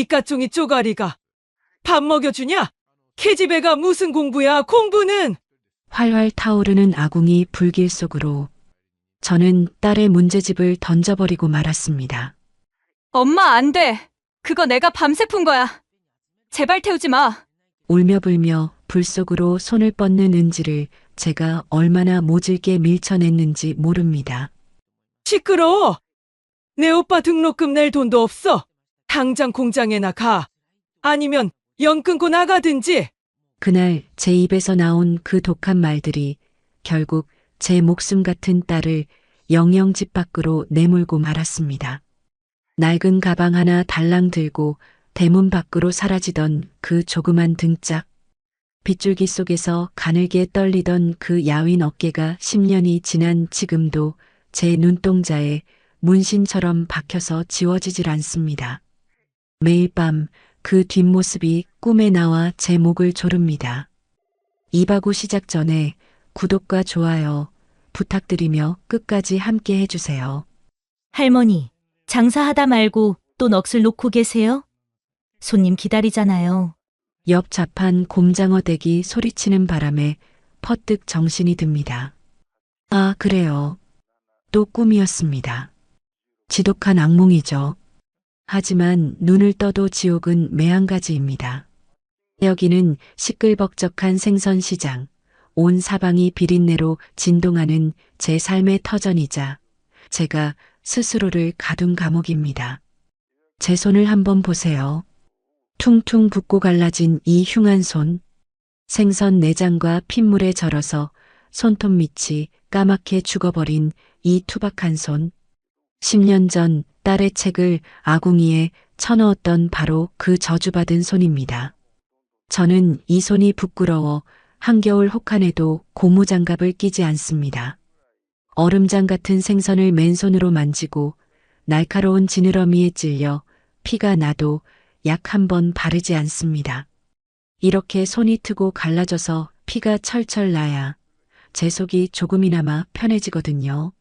이까종이 쪼가리가 밥 먹여주냐? 계집애가 무슨 공부야, 공부는! 활활 타오르는 아궁이 불길 속으로 저는 딸의 문제집을 던져버리고 말았습니다. 엄마, 안 돼. 그거 내가 밤새 푼 거야. 제발 태우지 마. 울며불며 불 속으로 손을 뻗는 은지를 제가 얼마나 모질게 밀쳐냈는지 모릅니다. 시끄러워! 내 오빠 등록금 낼 돈도 없어! 당장 공장에나 가! 아니면 연 끊고 나가든지! 그날 제 입에서 나온 그 독한 말들이 결국 제 목숨 같은 딸을 영영 집 밖으로 내몰고 말았습니다. 낡은 가방 하나 달랑 들고 대문 밖으로 사라지던 그 조그만 등짝, 빗줄기 속에서 가늘게 떨리던 그 야윈 어깨가 10년이 지난 지금도 제 눈동자에 문신처럼 박혀서 지워지질 않습니다. 매일 밤 그 뒷모습이 꿈에 나와 제 목을 조릅니다. 이바구 시작 전에 구독과 좋아요 부탁드리며 끝까지 함께 해주세요. 할머니, 장사하다 말고 또 넋을 놓고 계세요? 손님 기다리잖아요. 옆 자판 곰장어 댁이 소리치는 바람에 퍼뜩 정신이 듭니다. 아, 그래요. 또 꿈이었습니다. 지독한 악몽이죠. 하지만 눈을 떠도 지옥은 매한가지입니다. 여기는 시끌벅적한 생선시장, 온 사방이 비린내로 진동하는 제 삶의 터전이자 제가 스스로를 가둔 감옥입니다. 제 손을 한번 보세요. 퉁퉁 붓고 갈라진 이 흉한 손, 생선 내장과 핏물에 절어서 손톱 밑이 까맣게 죽어버린 이 투박한 손, 10년 전 딸의 책을 아궁이에 쳐넣었던 바로 그 저주받은 손입니다. 저는 이 손이 부끄러워 한겨울 혹한에도 고무장갑을 끼지 않습니다. 얼음장 같은 생선을 맨손으로 만지고 날카로운 지느러미에 찔려 피가 나도 약 한 번 바르지 않습니다. 이렇게 손이 트고 갈라져서 피가 철철 나야 제 속이 조금이나마 편해지거든요.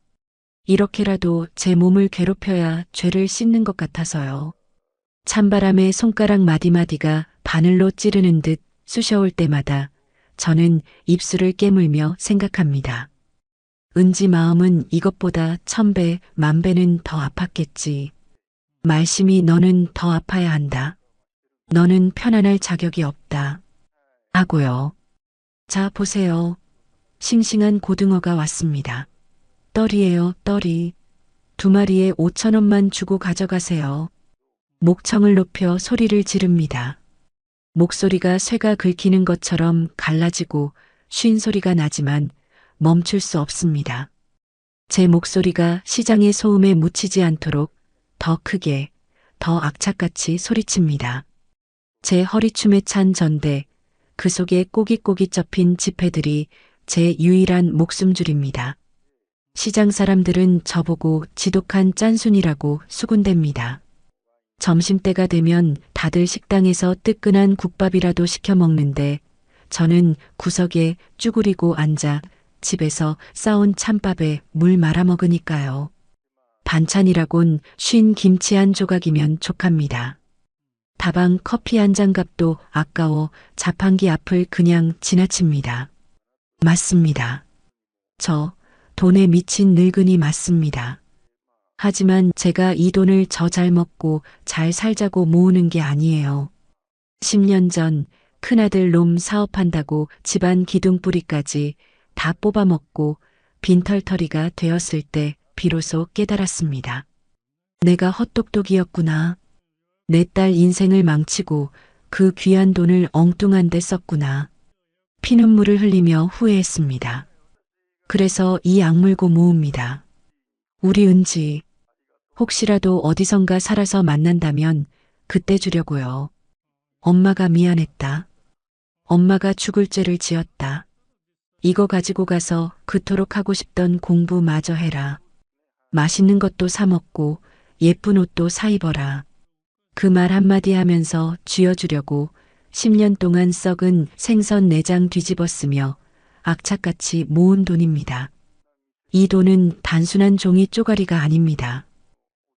이렇게라도 제 몸을 괴롭혀야 죄를 씻는 것 같아서요. 찬바람에 손가락 마디마디가 바늘로 찌르는 듯 쑤셔올 때마다 저는 입술을 깨물며 생각합니다. 은지 마음은 이것보다 1000배, 10,000배는 더 아팠겠지. 말심이 너는 더 아파야 한다. 너는 편안할 자격이 없다. 하고요. 자, 보세요. 싱싱한 고등어가 왔습니다. 떨이에요, 떨이. 2마리에 5,000원만 주고 가져가세요. 목청을 높여 소리를 지릅니다. 목소리가 쇠가 긁히는 것처럼 갈라지고 쉰 소리가 나지만 멈출 수 없습니다. 제 목소리가 시장의 소음에 묻히지 않도록 더 크게, 더 악착같이 소리칩니다. 제 허리춤에 찬 전대, 그 속에 꼬깃꼬깃 접힌 지폐들이 제 유일한 목숨줄입니다. 시장 사람들은 저보고 지독한 짠순이라고 수군댑니다. 점심때가 되면 다들 식당에서 뜨끈한 국밥이라도 시켜 먹는데 저는 구석에 쭈그리고 앉아 집에서 싸온 찬밥에 물 말아 먹으니까요. 반찬이라곤 쉰 김치 한 조각이면 족합니다. 다방 커피 한 잔 값도 아까워 자판기 앞을 그냥 지나칩니다. 맞습니다. 저 돈에 미친 늙은이 맞습니다. 하지만 제가 이 돈을 저 잘 먹고 잘 살자고 모으는 게 아니에요. 10년 전 큰아들 놈 사업한다고 집안 기둥뿌리까지 다 뽑아먹고 빈털터리가 되었을 때 비로소 깨달았습니다. 내가 헛똑똑이었구나. 내 딸 인생을 망치고 그 귀한 돈을 엉뚱한 데 썼구나. 피눈물을 흘리며 후회했습니다. 그래서 이 악물고 모읍니다. 우리 은지, 혹시라도 어디선가 살아서 만난다면 그때 주려고요. 엄마가 미안했다. 엄마가 죽을 죄를 지었다. 이거 가지고 가서 그토록 하고 싶던 공부 마저 해라. 맛있는 것도 사 먹고 예쁜 옷도 사 입어라. 그 말 한마디 하면서 쥐어주려고 10년 동안 썩은 생선 내장 뒤집어쓰며 악착같이 모은 돈입니다. 이 돈은 단순한 종이 쪼가리가 아닙니다.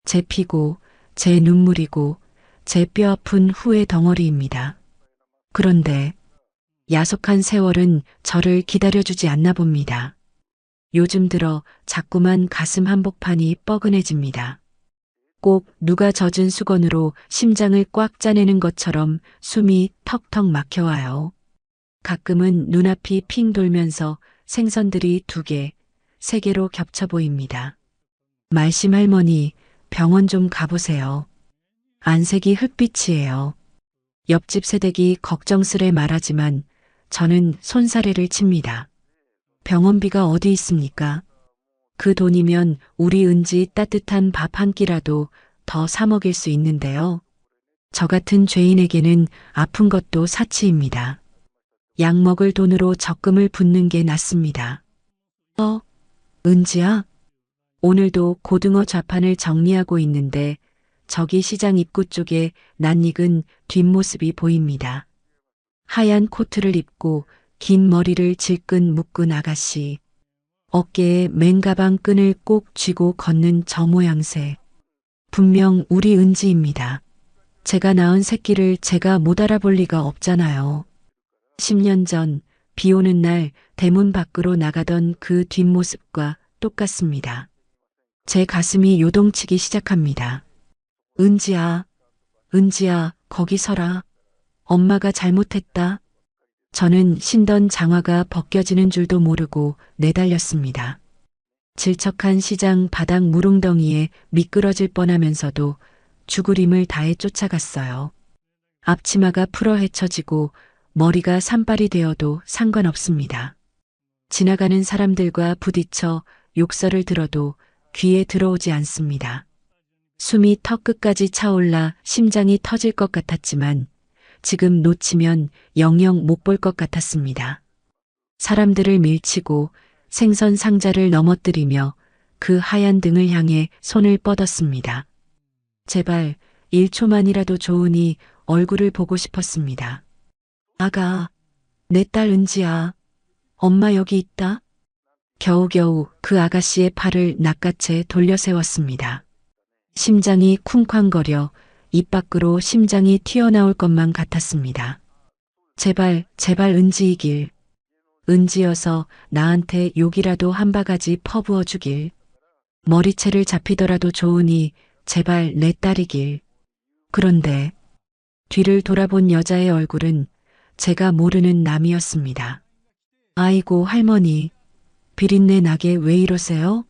제 피고, 제 눈물이고, 제 뼈아픈 후회 덩어리입니다. 그런데 야속한 세월은 저를 기다려주지 않나 봅니다. 요즘 들어 자꾸만 가슴 한복판이 뻐근해집니다. 꼭 누가 젖은 수건으로 심장을 꽉 짜내는 것처럼 숨이 턱턱 막혀와요. 가끔은 눈앞이 핑 돌면서 생선들이 2개, 3개로 겹쳐 보입니다. 말씀 할머니, 병원 좀 가보세요. 안색이 흑빛이에요. 옆집 새댁이 걱정스레 말하지만 저는 손사래를 칩니다. 병원비가 어디 있습니까? 그 돈이면 우리 은지 따뜻한 밥 한 끼라도 더 사 먹일 수 있는데요. 저 같은 죄인에게는 아픈 것도 사치입니다. 약 먹을 돈으로 적금을 붓는 게 낫습니다. 은지야? 오늘도 고등어 좌판을 정리하고 있는데 저기 시장 입구 쪽에 낯익은 뒷모습이 보입니다. 하얀 코트를 입고 긴 머리를 질끈 묶은 아가씨. 어깨에 맨가방 끈을 꼭 쥐고 걷는 저 모양새. 분명 우리 은지입니다. 제가 낳은 새끼를 제가 못 알아볼 리가 없잖아요. 10년 전 비 오는 날 대문 밖으로 나가던 그 뒷모습과 똑같습니다. 제 가슴이 요동치기 시작합니다. 은지야, 은지야, 거기 서라. 엄마가 잘못했다. 저는 신던 장화가 벗겨지는 줄도 모르고 내달렸습니다. 질척한 시장 바닥 무릉덩이에 미끄러질 뻔하면서도 죽을 힘을 다해 쫓아갔어요. 앞치마가 풀어 헤쳐지고 머리가 산발이 되어도 상관없습니다. 지나가는 사람들과 부딪혀 욕설을 들어도 귀에 들어오지 않습니다. 숨이 턱 끝까지 차올라 심장이 터질 것 같았지만 지금 놓치면 영영 못 볼 것 같았습니다. 사람들을 밀치고 생선 상자를 넘어뜨리며 그 하얀 등을 향해 손을 뻗었습니다. 제발 1초만이라도 좋으니 얼굴을 보고 싶었습니다. 아가, 내 딸 은지야. 엄마 여기 있다. 겨우겨우 그 아가씨의 팔을 낚아채 돌려 세웠습니다. 심장이 쿵쾅거려 입 밖으로 심장이 튀어나올 것만 같았습니다. 제발, 제발 은지이길. 은지여서 나한테 욕이라도 한 바가지 퍼부어 주길. 머리채를 잡히더라도 좋으니 제발 내 딸이길. 그런데 뒤를 돌아본 여자의 얼굴은 제가 모르는 남이었습니다. 아이고 할머니, 비린내 나게 왜 이러세요?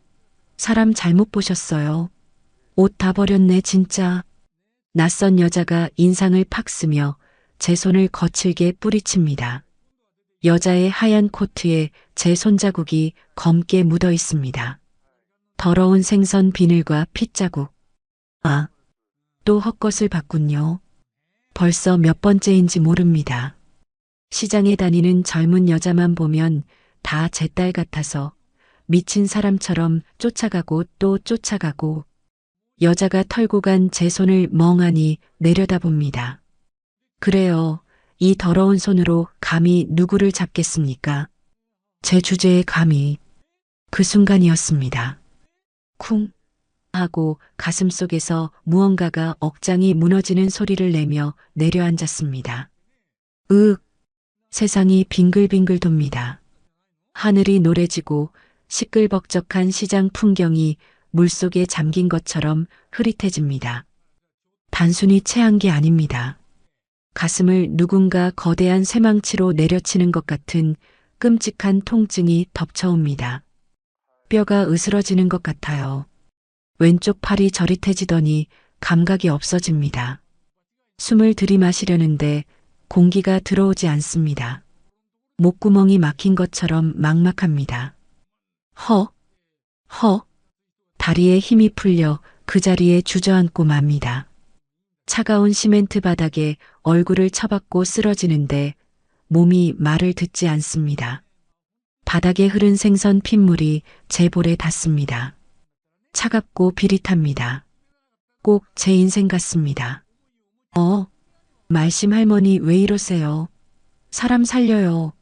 사람 잘못 보셨어요. 옷 다 버렸네 진짜. 낯선 여자가 인상을 팍 쓰며 제 손을 거칠게 뿌리칩니다. 여자의 하얀 코트에 제 손자국이 검게 묻어 있습니다. 더러운 생선 비늘과 핏자국. 아, 또 헛것을 봤군요. 벌써 몇 번째인지 모릅니다. 시장에 다니는 젊은 여자만 보면 다 제 딸 같아서 미친 사람처럼 쫓아가고 또 쫓아가고 여자가 털고 간 제 손을 멍하니 내려다봅니다. 그래요. 이 더러운 손으로 감히 누구를 잡겠습니까? 제 주제에 감히. 그 순간이었습니다. 쿵 하고 가슴속에서 무언가가 억장이 무너지는 소리를 내며 내려앉았습니다. 세상이 빙글빙글 돕니다. 하늘이 노래지고 시끌벅적한 시장 풍경이 물속에 잠긴 것처럼 흐릿해집니다. 단순히 체한 게 아닙니다. 가슴을 누군가 거대한 쇠망치로 내려치는 것 같은 끔찍한 통증이 덮쳐옵니다. 뼈가 으스러지는 것 같아요. 왼쪽 팔이 저릿해지더니 감각이 없어집니다. 숨을 들이마시려는데 공기가 들어오지 않습니다. 목구멍이 막힌 것처럼 막막합니다. 다리에 힘이 풀려 그 자리에 주저앉고 맙니다. 차가운 시멘트 바닥에 얼굴을 쳐박고 쓰러지는데 몸이 말을 듣지 않습니다. 바닥에 흐른 생선 핏물이 제 볼에 닿습니다. 차갑고 비릿합니다. 꼭 제 인생 같습니다. 말씀 할머니 왜 이러세요? 사람 살려요.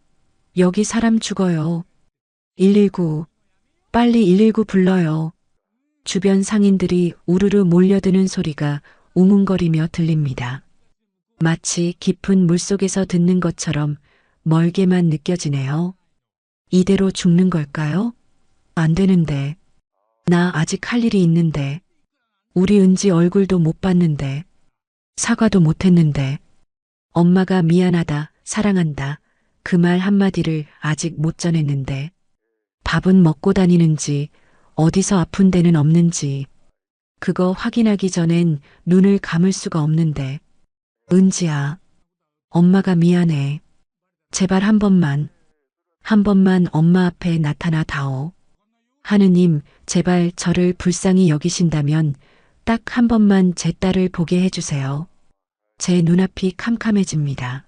여기 사람 죽어요. 119. 빨리 119 불러요. 주변 상인들이 우르르 몰려드는 소리가 웅웅거리며 들립니다. 마치 깊은 물속에서 듣는 것처럼 멀게만 느껴지네요. 이대로 죽는 걸까요? 안 되는데. 나 아직 할 일이 있는데. 우리 은지 얼굴도 못 봤는데. 사과도 못 했는데. 엄마가 미안하다, 사랑한다. 그 말 한마디를 아직 못 전했는데. 밥은 먹고 다니는지, 어디서 아픈 데는 없는지. 그거 확인하기 전엔 눈을 감을 수가 없는데. 은지야, 엄마가 미안해. 제발 한 번만 엄마 앞에 나타나 다오. 하느님, 제발 저를 불쌍히 여기신다면 딱 한 번만 제 딸을 보게 해주세요. 제 눈앞이 캄캄해집니다.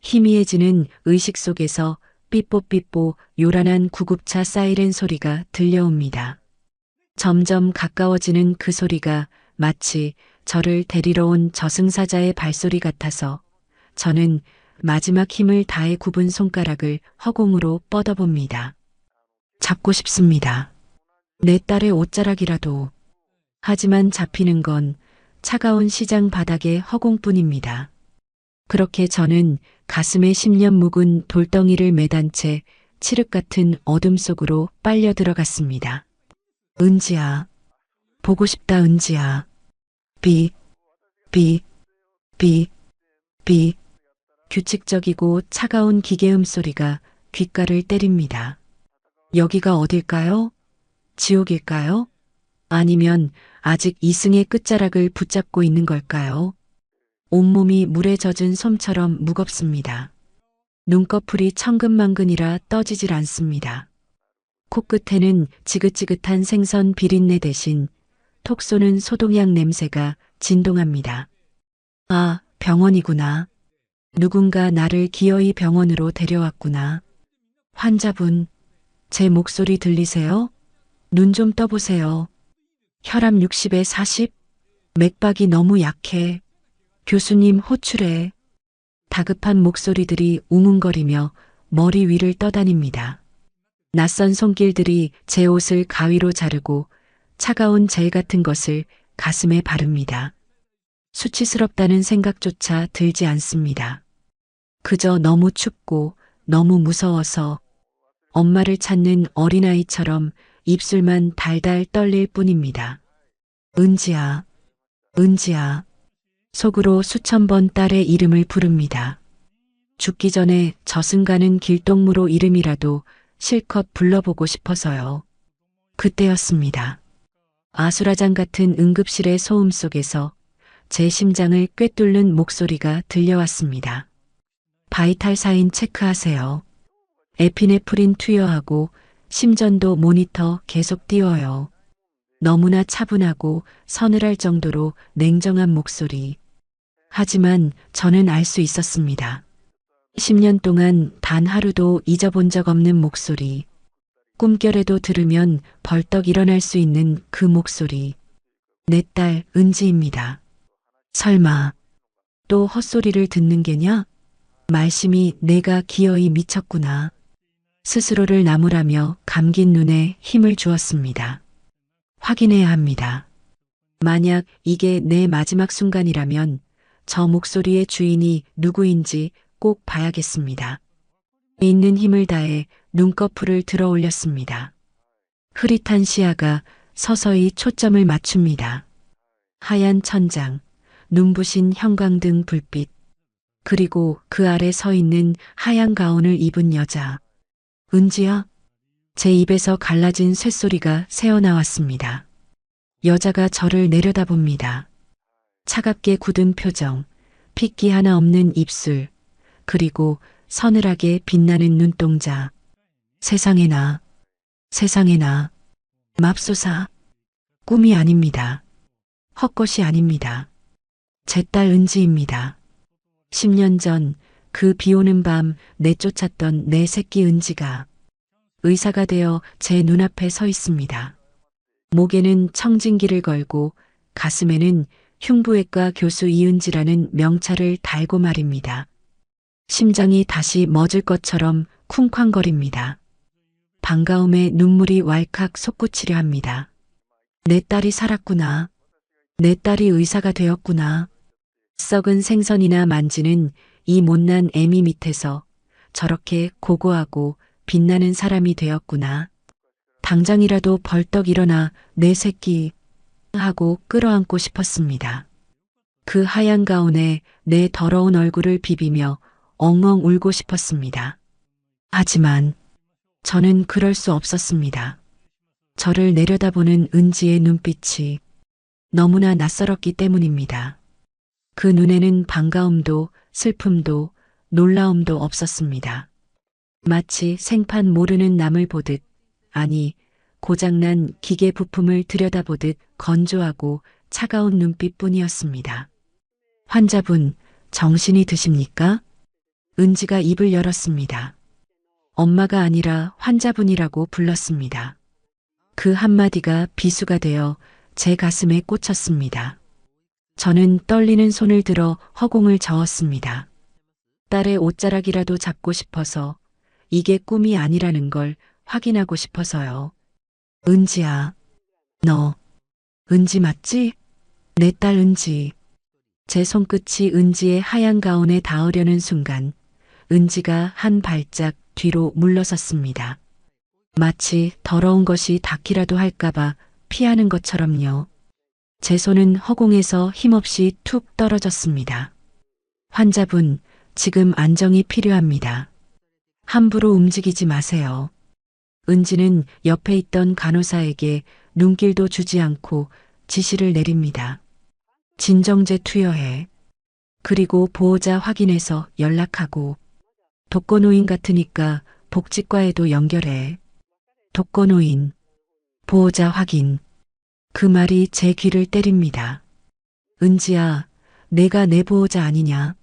희미해지는 의식 속에서 삐뽀삐뽀 요란한 구급차 사이렌 소리가 들려옵니다. 점점 가까워지는 그 소리가 마치 저를 데리러 온 저승사자의 발소리 같아서 저는 마지막 힘을 다해 굽은 손가락을 허공으로 뻗어봅니다. 잡고 싶습니다. 내 딸의 옷자락이라도. 하지만 잡히는 건 차가운 시장 바닥의 허공뿐입니다. 그렇게 저는 가슴에 10년 묵은 돌덩이를 매단 채 칠흑 같은 어둠 속으로 빨려 들어갔습니다. 은지야. 보고 싶다, 은지야. 비. 규칙적이고 차가운 기계음 소리가 귓가를 때립니다. 여기가 어딜까요? 지옥일까요? 아니면 아직 이승의 끝자락을 붙잡고 있는 걸까요? 온몸이 물에 젖은 솜처럼 무겁습니다. 눈꺼풀이 천근만근이라 떠지질 않습니다. 코끝에는 지긋지긋한 생선 비린내 대신 톡 쏘는 소독약 냄새가 진동합니다. 아, 병원이구나. 누군가 나를 기어이 병원으로 데려왔구나. 환자분, 제 목소리 들리세요? 눈 좀 떠보세요. 혈압 60에 40? 맥박이 너무 약해. 교수님 호출해. 다급한 목소리들이 웅웅거리며 머리 위를 떠다닙니다. 낯선 손길들이 제 옷을 가위로 자르고 차가운 젤 같은 것을 가슴에 바릅니다. 수치스럽다는 생각조차 들지 않습니다. 그저 너무 춥고 너무 무서워서 엄마를 찾는 어린아이처럼 입술만 달달 떨릴 뿐입니다. 은지야, 은지야. 속으로 수천 번 딸의 이름을 부릅니다. 죽기 전에 저승가는 길동무로 이름이라도 실컷 불러보고 싶어서요. 그때였습니다. 아수라장 같은 응급실의 소음 속에서 제 심장을 꿰뚫는 목소리가 들려왔습니다. 바이탈 사인 체크하세요. 에피네프린 투여하고 심전도 모니터 계속 띄워요. 너무나 차분하고 서늘할 정도로 냉정한 목소리. 하지만 저는 알 수 있었습니다. 10년 동안 단 하루도 잊어본 적 없는 목소리. 꿈결에도 들으면 벌떡 일어날 수 있는 그 목소리. 내 딸 은지입니다. 설마 또 헛소리를 듣는 게냐? 말씀이 내가 기어이 미쳤구나. 스스로를 나무라며 감긴 눈에 힘을 주었습니다. 확인해야 합니다. 만약 이게 내 마지막 순간이라면 저 목소리의 주인이 누구인지 꼭 봐야겠습니다. 있는 힘을 다해 눈꺼풀을 들어 올렸습니다. 흐릿한 시야가 서서히 초점을 맞춥니다. 하얀 천장, 눈부신 형광등 불빛, 그리고 그 아래 서 있는 하얀 가운을 입은 여자. 은지야? 제 입에서 갈라진 쇳소리가 새어나왔습니다. 여자가 저를 내려다봅니다. 차갑게 굳은 표정, 핏기 하나 없는 입술, 그리고 서늘하게 빛나는 눈동자. 세상에나, 세상에나, 맙소사. 꿈이 아닙니다. 헛것이 아닙니다. 제 딸 은지입니다. 10년 전 그 비오는 밤 내쫓았던 내 새끼 은지가 의사가 되어 제 눈앞에 서 있습니다. 목에는 청진기를 걸고 가슴에는 흉부외과 교수 이은지라는 명찰을 달고 말입니다. 심장이 다시 멎을 것처럼 쿵쾅거립니다. 반가움에 눈물이 왈칵 솟구치려 합니다. 내 딸이 살았구나. 내 딸이 의사가 되었구나. 썩은 생선이나 만지는 이 못난 애미 밑에서 저렇게 고고하고 빛나는 사람이 되었구나. 당장이라도 벌떡 일어나 내 새끼 하고 끌어안고 싶었습니다. 그 하얀 가운에 내 더러운 얼굴을 비비며 엉엉 울고 싶었습니다. 하지만 저는 그럴 수 없었습니다. 저를 내려다보는 은지의 눈빛이 너무나 낯설었기 때문입니다. 그 눈에는 반가움도 슬픔도 놀라움도 없었습니다. 마치 생판 모르는 남을 보듯, 아니 고장난 기계 부품을 들여다보듯 건조하고 차가운 눈빛뿐이었습니다. 환자분, 정신이 드십니까? 은지가 입을 열었습니다. 엄마가 아니라 환자분이라고 불렀습니다. 그 한마디가 비수가 되어 제 가슴에 꽂혔습니다. 저는 떨리는 손을 들어 허공을 저었습니다. 딸의 옷자락이라도 잡고 싶어서, 이게 꿈이 아니라는 걸 확인하고 싶어서요. 은지야, 너 은지 맞지? 내 딸 은지. 제 손끝이 은지의 하얀 가운에 닿으려는 순간 은지가 한 발짝 뒤로 물러섰습니다. 마치 더러운 것이 닿기라도 할까봐 피하는 것처럼요. 제 손은 허공에서 힘없이 툭 떨어졌습니다. 환자분, 지금 안정이 필요합니다. 함부로 움직이지 마세요. 은지는 옆에 있던 간호사에게 눈길도 주지 않고 지시를 내립니다. 진정제 투여해. 그리고 보호자 확인해서 연락하고. 독거노인 같으니까 복지과에도 연결해. 독거노인, 보호자 확인. 그 말이 제 귀를 때립니다. 은지야, 내가 내 보호자 아니냐?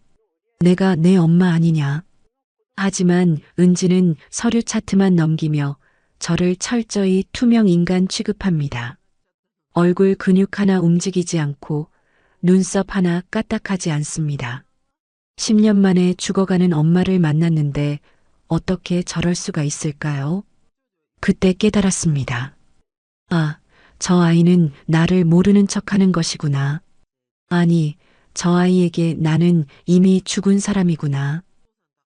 내가 내 엄마 아니냐? 하지만 은지는 서류 차트만 넘기며 저를 철저히 투명 인간 취급합니다. 얼굴 근육 하나 움직이지 않고 눈썹 하나 까딱하지 않습니다. 10년 만에 죽어가는 엄마를 만났는데 어떻게 저럴 수가 있을까요? 그때 깨달았습니다. 아, 저 아이는 나를 모르는 척하는 것이구나. 아니, 저 아이에게 나는 이미 죽은 사람이구나.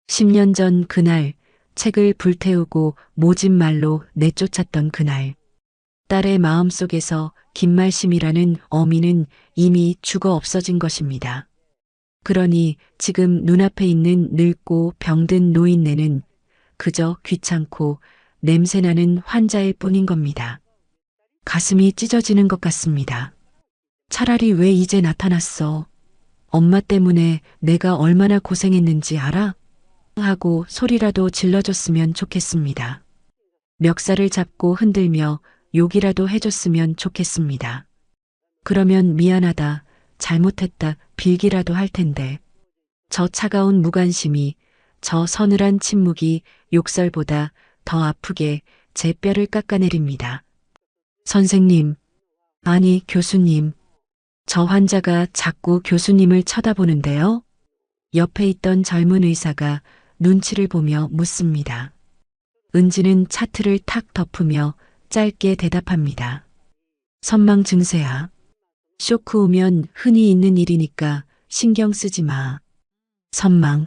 10년 전 그날, 책을 불태우고 모진 말로 내쫓았던 그날. 딸의 마음속에서 김말심이라는 어미는 이미 죽어 없어진 것입니다. 그러니 지금 눈앞에 있는 늙고 병든 노인네는 그저 귀찮고 냄새나는 환자일 뿐인 겁니다. 가슴이 찢어지는 것 같습니다. 차라리 왜 이제 나타났어? 엄마 때문에 내가 얼마나 고생했는지 알아? 하고 소리라도 질러줬으면 좋겠습니다. 멱살을 잡고 흔들며 욕이라도 해줬으면 좋겠습니다. 그러면 미안하다, 잘못했다 빌기라도 할 텐데. 저 차가운 무관심이, 저 서늘한 침묵이 욕설보다 더 아프게 제 뼈를 깎아내립니다. 선생님, 아니 교수님. 저 환자가 자꾸 교수님을 쳐다보는데요. 옆에 있던 젊은 의사가 눈치를 보며 묻습니다. 은지는 차트를 탁 덮으며 짧게 대답합니다. 선망 증세야. 쇼크 오면 흔히 있는 일이니까 신경 쓰지 마. 선망.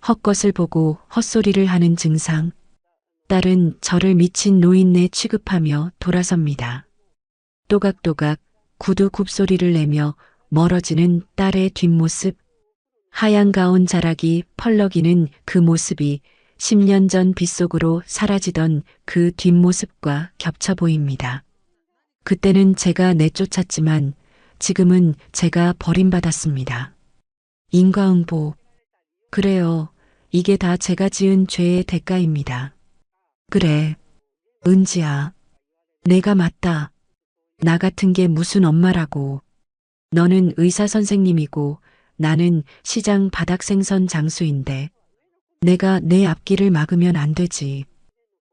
헛것을 보고 헛소리를 하는 증상. 딸은 저를 미친 노인네 취급하며 돌아섭니다. 또각또각 구두 굽소리를 내며 멀어지는 딸의 뒷모습. 하얀 가운 자락이 펄럭이는 그 모습이 10년 전 빗속으로 사라지던 그 뒷모습과 겹쳐 보입니다. 그때는 제가 내쫓았지만 지금은 제가 버림받았습니다. 인과응보. 그래요. 이게 다 제가 지은 죄의 대가입니다. 그래. 은지야. 내가 맞다. 나 같은 게 무슨 엄마라고. 너는 의사 선생님이고 나는 시장 바닥 생선 장수인데 내가 내 앞길을 막으면 안 되지.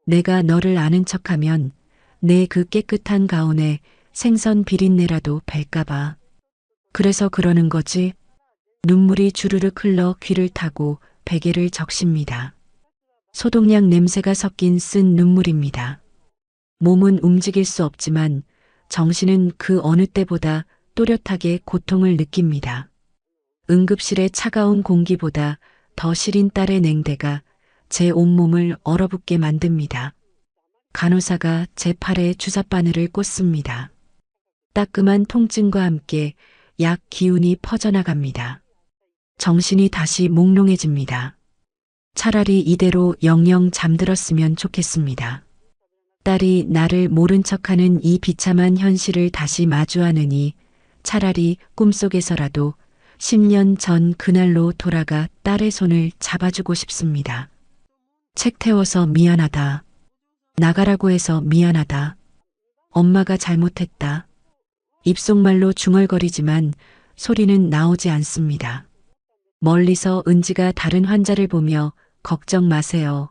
내가 너를 아는 척하면 내 그 깨끗한 가운에 생선 비린내라도 뵐까봐. 그래서 그러는 거지. 눈물이 주르륵 흘러 귀를 타고 베개를 적십니다. 소독약 냄새가 섞인 쓴 눈물입니다. 몸은 움직일 수 없지만 정신은 그 어느 때보다 또렷하게 고통을 느낍니다. 응급실의 차가운 공기보다 더 시린 딸의 냉대가 제 온몸을 얼어붙게 만듭니다. 간호사가 제 팔에 주사바늘을 꽂습니다. 따끔한 통증과 함께 약 기운이 퍼져나갑니다. 정신이 다시 몽롱해집니다. 차라리 이대로 영영 잠들었으면 좋겠습니다. 딸이 나를 모른 척하는 이 비참한 현실을 다시 마주하느니 차라리 꿈속에서라도 10년 전 그날로 돌아가 딸의 손을 잡아주고 싶습니다. 책 태워서 미안하다. 나가라고 해서 미안하다. 엄마가 잘못했다. 입속말로 중얼거리지만 소리는 나오지 않습니다. 멀리서 은지가 다른 환자를 보며 걱정 마세요.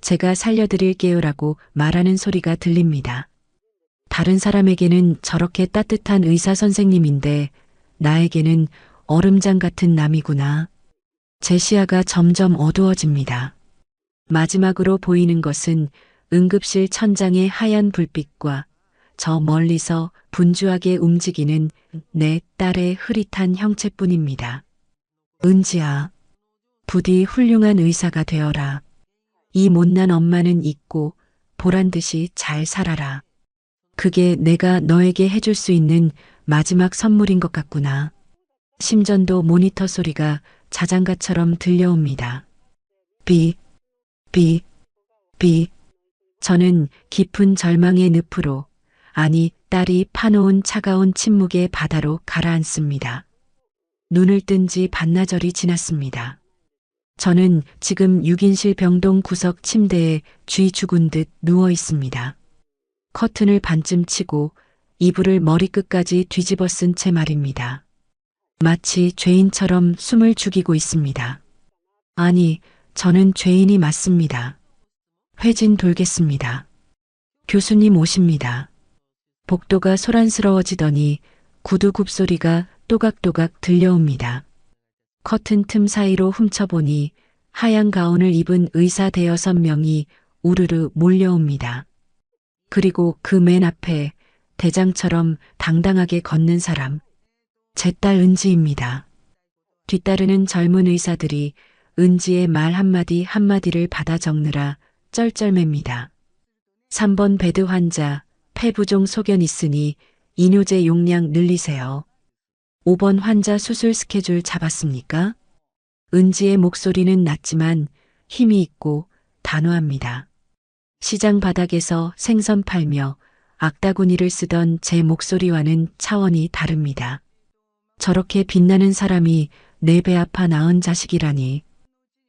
제가 살려드릴게요라고 말하는 소리가 들립니다. 다른 사람에게는 저렇게 따뜻한 의사 선생님인데 나에게는 얼음장 같은 남이구나. 제 시야가 점점 어두워집니다. 마지막으로 보이는 것은 응급실 천장의 하얀 불빛과 저 멀리서 분주하게 움직이는 내 딸의 흐릿한 형체뿐입니다. 은지야, 부디 훌륭한 의사가 되어라. 이 못난 엄마는 잊고 보란듯이 잘 살아라. 그게 내가 너에게 해줄 수 있는 마지막 선물인 것 같구나. 심전도 모니터 소리가 자장가처럼 들려옵니다. 비. 저는 깊은 절망의 늪으로, 아니 딸이 파놓은 차가운 침묵의 바다로 가라앉습니다. 눈을 뜬 지 반나절이 지났습니다. 저는 지금 6인실 병동 구석 침대에 쥐 죽은 듯 누워 있습니다. 커튼을 반쯤 치고 이불을 머리끝까지 뒤집어 쓴 채 말입니다. 마치 죄인처럼 숨을 죽이고 있습니다. 아니, 저는 죄인이 맞습니다. 회진 돌겠습니다. 교수님 오십니다. 복도가 소란스러워지더니 구두 굽소리가 또각또각 들려옵니다. 커튼 틈 사이로 훔쳐보니 하얀 가운을 입은 의사 대여섯 명이 우르르 몰려옵니다. 그리고 그 맨 앞에 대장처럼 당당하게 걷는 사람, 제 딸 은지입니다. 뒤따르는 젊은 의사들이 은지의 말 한마디 한마디를 받아 적느라 쩔쩔맵니다. 3번 베드 환자, 폐부종 소견 있으니 이뇨제 용량 늘리세요. 5번 환자 수술 스케줄 잡았습니까? 은지의 목소리는 낮지만 힘이 있고 단호합니다. 시장 바닥에서 생선 팔며 악다구니를 쓰던 제 목소리와는 차원이 다릅니다. 저렇게 빛나는 사람이 내 배 아파 낳은 자식이라니.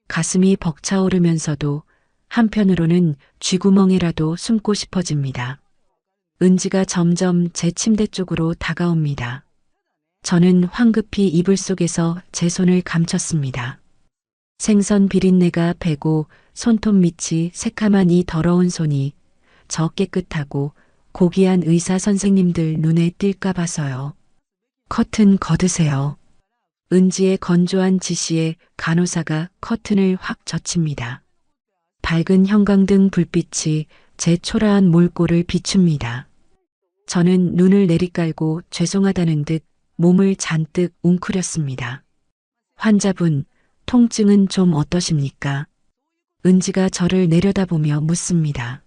가슴이 벅차오르면서도 한편으로는 쥐구멍에라도 숨고 싶어집니다. 은지가 점점 제 침대 쪽으로 다가옵니다. 저는 황급히 이불 속에서 제 손을 감췄습니다. 생선 비린내가 배고 손톱 밑이 새카만 이 더러운 손이 저 깨끗하고 고귀한 의사 선생님들 눈에 띌까 봐서요. 커튼 걷으세요. 은지의 건조한 지시에 간호사가 커튼을 확 젖힙니다. 밝은 형광등 불빛이 제 초라한 몰골을 비춥니다. 저는 눈을 내리깔고 죄송하다는 듯 몸을 잔뜩 웅크렸습니다. 환자분, 통증은 좀 어떠십니까? 은지가 저를 내려다보며 묻습니다.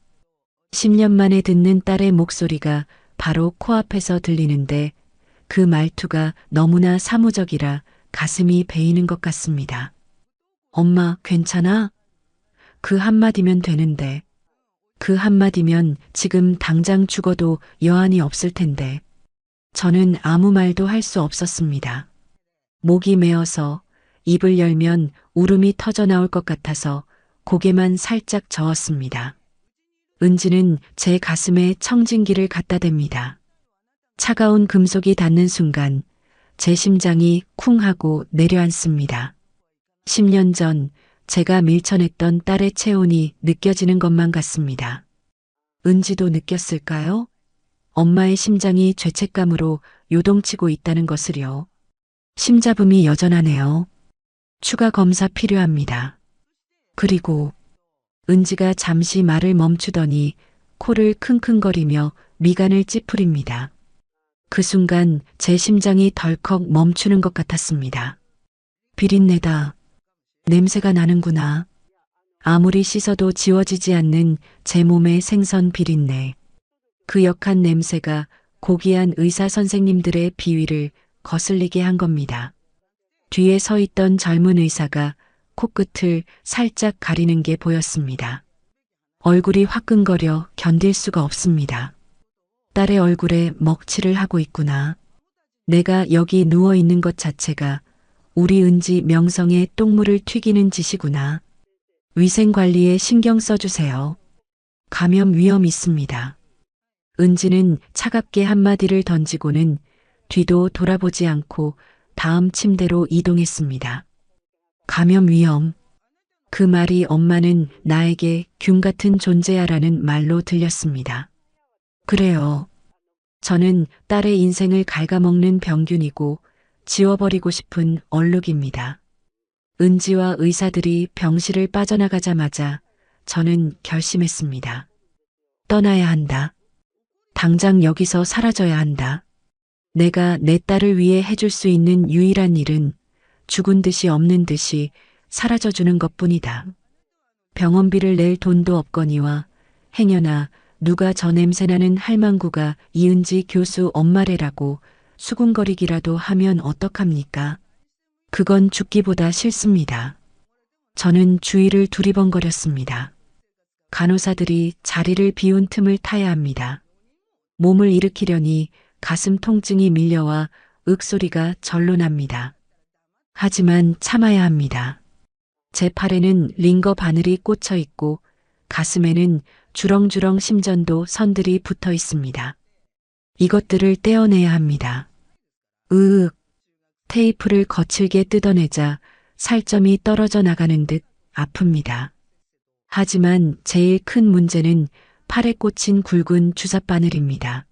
10년 만에 듣는 딸의 목소리가 바로 코앞에서 들리는데 그 말투가 너무나 사무적이라 가슴이 베이는 것 같습니다. 엄마, 괜찮아? 그 한마디면 되는데. 그 한마디면 지금 당장 죽어도 여한이 없을 텐데. 저는 아무 말도 할 수 없었습니다. 목이 메어서 입을 열면 울음이 터져 나올 것 같아서 고개만 살짝 저었습니다. 은지는 제 가슴에 청진기를 갖다 댑니다. 차가운 금속이 닿는 순간 제 심장이 쿵 하고 내려앉습니다. 10년 전 제가 밀쳐냈던 딸의 체온이 느껴지는 것만 같습니다. 은지도 느꼈을까요? 엄마의 심장이 죄책감으로 요동치고 있다는 것을요. 심잡음이 여전하네요. 추가 검사 필요합니다. 그리고 은지가 잠시 말을 멈추더니 코를 킁킁거리며 미간을 찌푸립니다. 그 순간 제 심장이 덜컥 멈추는 것 같았습니다. 비린내다. 냄새가 나는구나. 아무리 씻어도 지워지지 않는 제 몸의 생선 비린내. 그 역한 냄새가 고귀한 의사 선생님들의 비위를 거슬리게 한 겁니다. 뒤에 서 있던 젊은 의사가 코끝을 살짝 가리는 게 보였습니다. 얼굴이 화끈거려 견딜 수가 없습니다. 딸의 얼굴에 먹칠을 하고 있구나. 내가 여기 누워 있는 것 자체가 우리 은지 명성의 똥물을 튀기는 짓이구나. 위생관리에 신경 써주세요. 감염 위험 있습니다. 은지는 차갑게 한마디를 던지고는 뒤도 돌아보지 않고 다음 침대로 이동했습니다. 감염 위험. 그 말이 엄마는 나에게 균 같은 존재야라는 말로 들렸습니다. 그래요. 저는 딸의 인생을 갉아먹는 병균이고 지워버리고 싶은 얼룩입니다. 은지와 의사들이 병실을 빠져나가자마자 저는 결심했습니다. 떠나야 한다. 당장 여기서 사라져야 한다. 내가 내 딸을 위해 해줄 수 있는 유일한 일은 죽은 듯이 없는 듯이 사라져주는 것뿐이다. 병원비를 낼 돈도 없거니와 행여나 누가 저 냄새나는 할망구가 이은지 교수 엄마래라고 수군거리기라도 하면 어떡합니까? 그건 죽기보다 싫습니다. 저는 주위를 두리번거렸습니다. 간호사들이 자리를 비운 틈을 타야 합니다. 몸을 일으키려니 가슴 통증이 밀려와 윽소리가 절로 납니다. 하지만 참아야 합니다. 제 팔에는 링거 바늘이 꽂혀 있고 가슴에는 주렁주렁 심전도 선들이 붙어 있습니다. 이것들을 떼어내야 합니다. 으윽. 테이프를 거칠게 뜯어내자 살점이 떨어져 나가는 듯 아픕니다. 하지만 제일 큰 문제는 팔에 꽂힌 굵은 주사바늘입니다.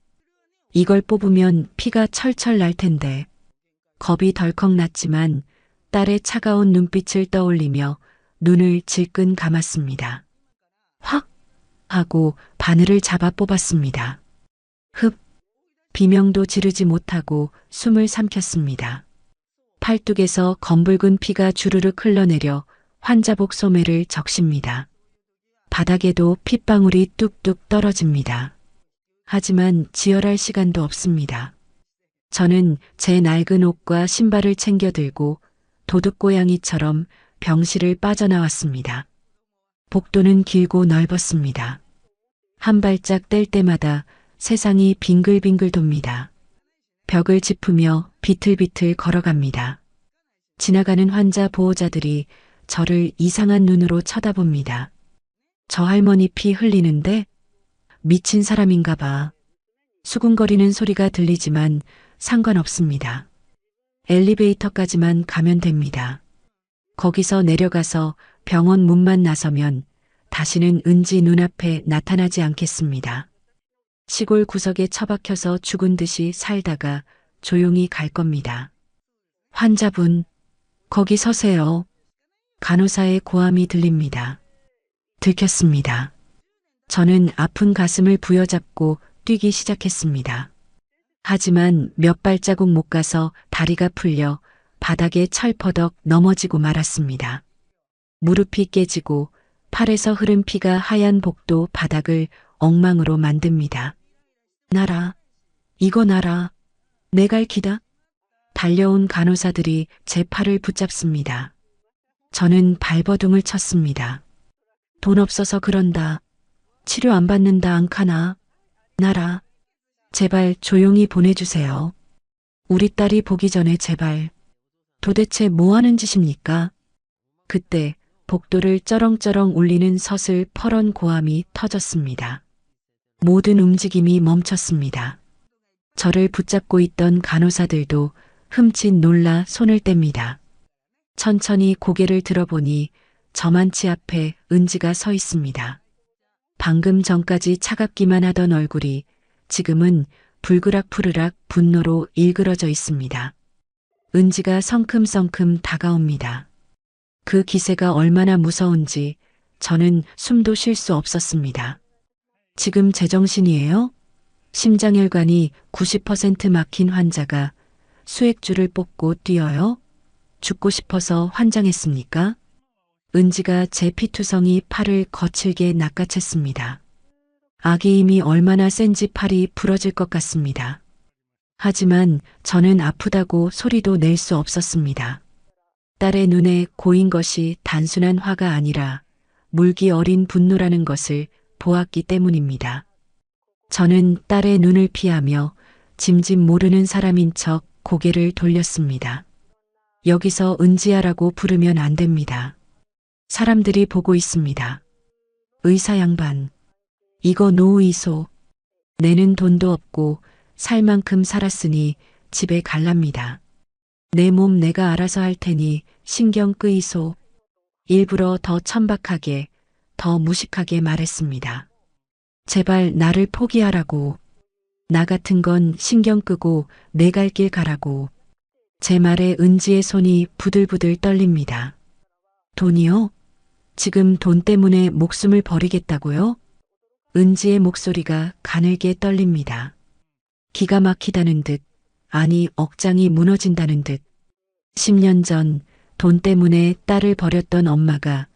이걸 뽑으면 피가 철철 날 텐데 겁이 덜컥 났지만 딸의 차가운 눈빛을 떠올리며 눈을 질끈 감았습니다. 확 하고 바늘을 잡아 뽑았습니다. 흡. 비명도 지르지 못하고 숨을 삼켰습니다. 팔뚝에서 검붉은 피가 주르륵 흘러내려 환자복 소매를 적십니다. 바닥에도 핏방울이 뚝뚝 떨어집니다. 하지만 지혈할 시간도 없습니다. 저는 제 낡은 옷과 신발을 챙겨 들고 도둑고양이처럼 병실을 빠져나왔습니다. 복도는 길고 넓었습니다. 한 발짝 뗄 때마다 세상이 빙글빙글 돕니다. 벽을 짚으며 비틀비틀 걸어갑니다. 지나가는 환자 보호자들이 저를 이상한 눈으로 쳐다봅니다. 저 할머니 피 흘리는데 미친 사람인가 봐. 수군거리는 소리가 들리지만 상관없습니다. 엘리베이터까지만 가면 됩니다. 거기서 내려가서 병원 문만 나서면 다시는 은지 눈앞에 나타나지 않겠습니다. 시골 구석에 처박혀서 죽은 듯이 살다가 조용히 갈 겁니다. 환자분, 거기 서세요. 간호사의 고함이 들립니다. 들켰습니다. 저는 아픈 가슴을 부여잡고 뛰기 시작했습니다. 하지만 몇 발자국 못 가서 다리가 풀려 바닥에 철퍼덕 넘어지고 말았습니다. 무릎이 깨지고 팔에서 흐른 피가 하얀 복도 바닥을 엉망으로 만듭니다. 나라, 이거 나라, 내 갈 기다. 달려온 간호사들이 제 팔을 붙잡습니다. 저는 발버둥을 쳤습니다. 돈 없어서 그런다. 치료 안 받는다 앙카나. 나라, 제발 조용히 보내주세요. 우리 딸이 보기 전에 제발. 도대체 뭐 하는 짓입니까? 그때 복도를 쩌렁쩌렁 울리는 서슬 퍼런 고함이 터졌습니다. 모든 움직임이 멈췄습니다. 저를 붙잡고 있던 간호사들도 흠칫 놀라 손을 뗍니다. 천천히 고개를 들어보니 저만치 앞에 은지가 서 있습니다. 방금 전까지 차갑기만 하던 얼굴이 지금은 불그락푸르락 분노로 일그러져 있습니다. 은지가 성큼성큼 다가옵니다. 그 기세가 얼마나 무서운지 저는 숨도 쉴 수 없었습니다. 지금 제정신이에요? 심장혈관이 90% 막힌 환자가 수액줄을 뽑고 뛰어요? 죽고 싶어서 환장했습니까? 은지가 제 피투성이 팔을 거칠게 낚아챘습니다. 악의 힘이 얼마나 센지 팔이 부러질 것 같습니다. 하지만 저는 아프다고 소리도 낼 수 없었습니다. 딸의 눈에 고인 것이 단순한 화가 아니라 물기 어린 분노라는 것을 보았기 때문입니다. 저는 딸의 눈을 피하며 짐짓 모르는 사람인 척 고개를 돌렸습니다. 여기서 은지야라고 부르면 안 됩니다. 사람들이 보고 있습니다. 의사 양반. 이거 노의소. 내는 돈도 없고 살 만큼 살았으니 집에 갈랍니다. 내 몸 내가 알아서 할 테니 신경 끄이소. 일부러 더 천박하게, 더 무식하게 말했습니다. 제발 나를 포기하라고. 나 같은 건 신경 끄고 내 갈 길 가라고. 제 말에 은지의 손이 부들부들 떨립니다. 돈이요? 지금 돈 때문에 목숨을 버리겠다고요? 은지의 목소리가 가늘게 떨립니다. 기가 막히다는 듯, 아니 억장이 무너진다는 듯. 10년 전 돈 때문에 딸을 버렸던 엄마가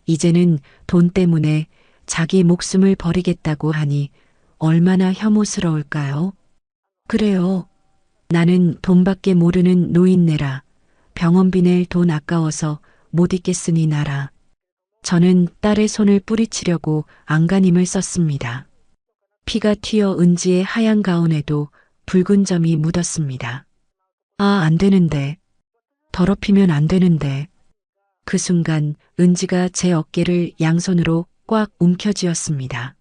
이제는 돈 때문에 자기 목숨을 버리겠다고 하니 얼마나 혐오스러울까요? 그래요. 나는 돈밖에 모르는 노인네라. 병원비 낼 돈 아까워서 못 있겠으니 나라. 저는 딸의 손을 뿌리치려고 안간힘을 썼습니다. 피가 튀어 은지의 하얀 가운에도 붉은 점이 묻었습니다. 아, 안 되는데. 더럽히면 안 되는데. 그 순간 은지가 제 어깨를 양손으로 꽉 움켜쥐었습니다.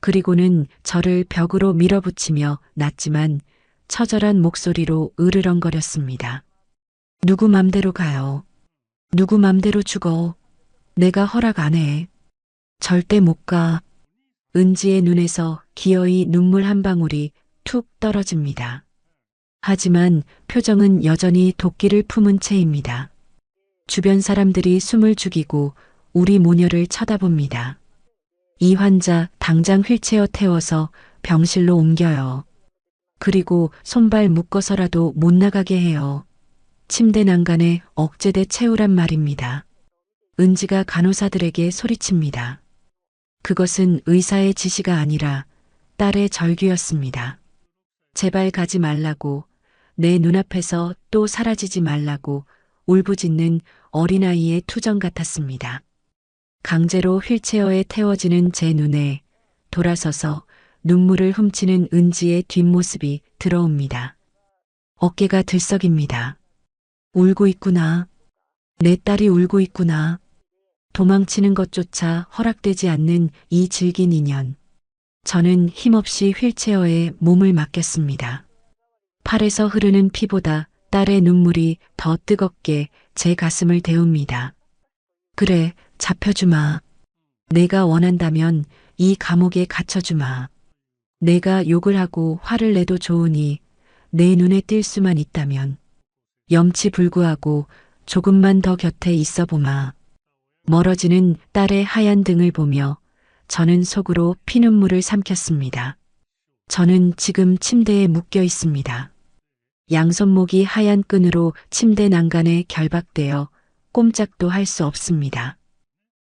그리고는 저를 벽으로 밀어붙이며 낮지만 처절한 목소리로 으르렁거렸습니다. 누구 맘대로 가요. 누구 맘대로 죽어. 내가 허락 안 해. 절대 못 가. 은지의 눈에서 기어이 눈물 한 방울이 툭 떨어집니다. 하지만 표정은 여전히 도끼를 품은 채입니다. 주변 사람들이 숨을 죽이고 우리 모녀를 쳐다봅니다. 이 환자 당장 휠체어 태워서 병실로 옮겨요. 그리고 손발 묶어서라도 못 나가게 해요. 침대 난간에 억제돼 채우란 말입니다. 은지가 간호사들에게 소리칩니다. 그것은 의사의 지시가 아니라 딸의 절규였습니다. 제발 가지 말라고, 내 눈앞에서 또 사라지지 말라고 울부짖는 어린아이의 투정 같았습니다. 강제로 휠체어에 태워지는 제 눈에 돌아서서 눈물을 훔치는 은지의 뒷모습이 들어옵니다. 어깨가 들썩입니다. 울고 있구나. 내 딸이 울고 있구나. 도망치는 것조차 허락되지 않는 이 질긴 인연. 저는 힘없이 휠체어에 몸을 맡겼습니다. 팔에서 흐르는 피보다 딸의 눈물이 더 뜨겁게 제 가슴을 데웁니다. 그래, 잡혀주마. 내가 원한다면 이 감옥에 갇혀주마. 내가 욕을 하고 화를 내도 좋으니 내 눈에 띌 수만 있다면 염치불구하고 조금만 더 곁에 있어보마. 멀어지는 딸의 하얀 등을 보며 저는 속으로 피눈물을 삼켰습니다. 저는 지금 침대에 묶여 있습니다. 양손목이 하얀 끈으로 침대 난간에 결박되어 꼼짝도 할 수 없습니다.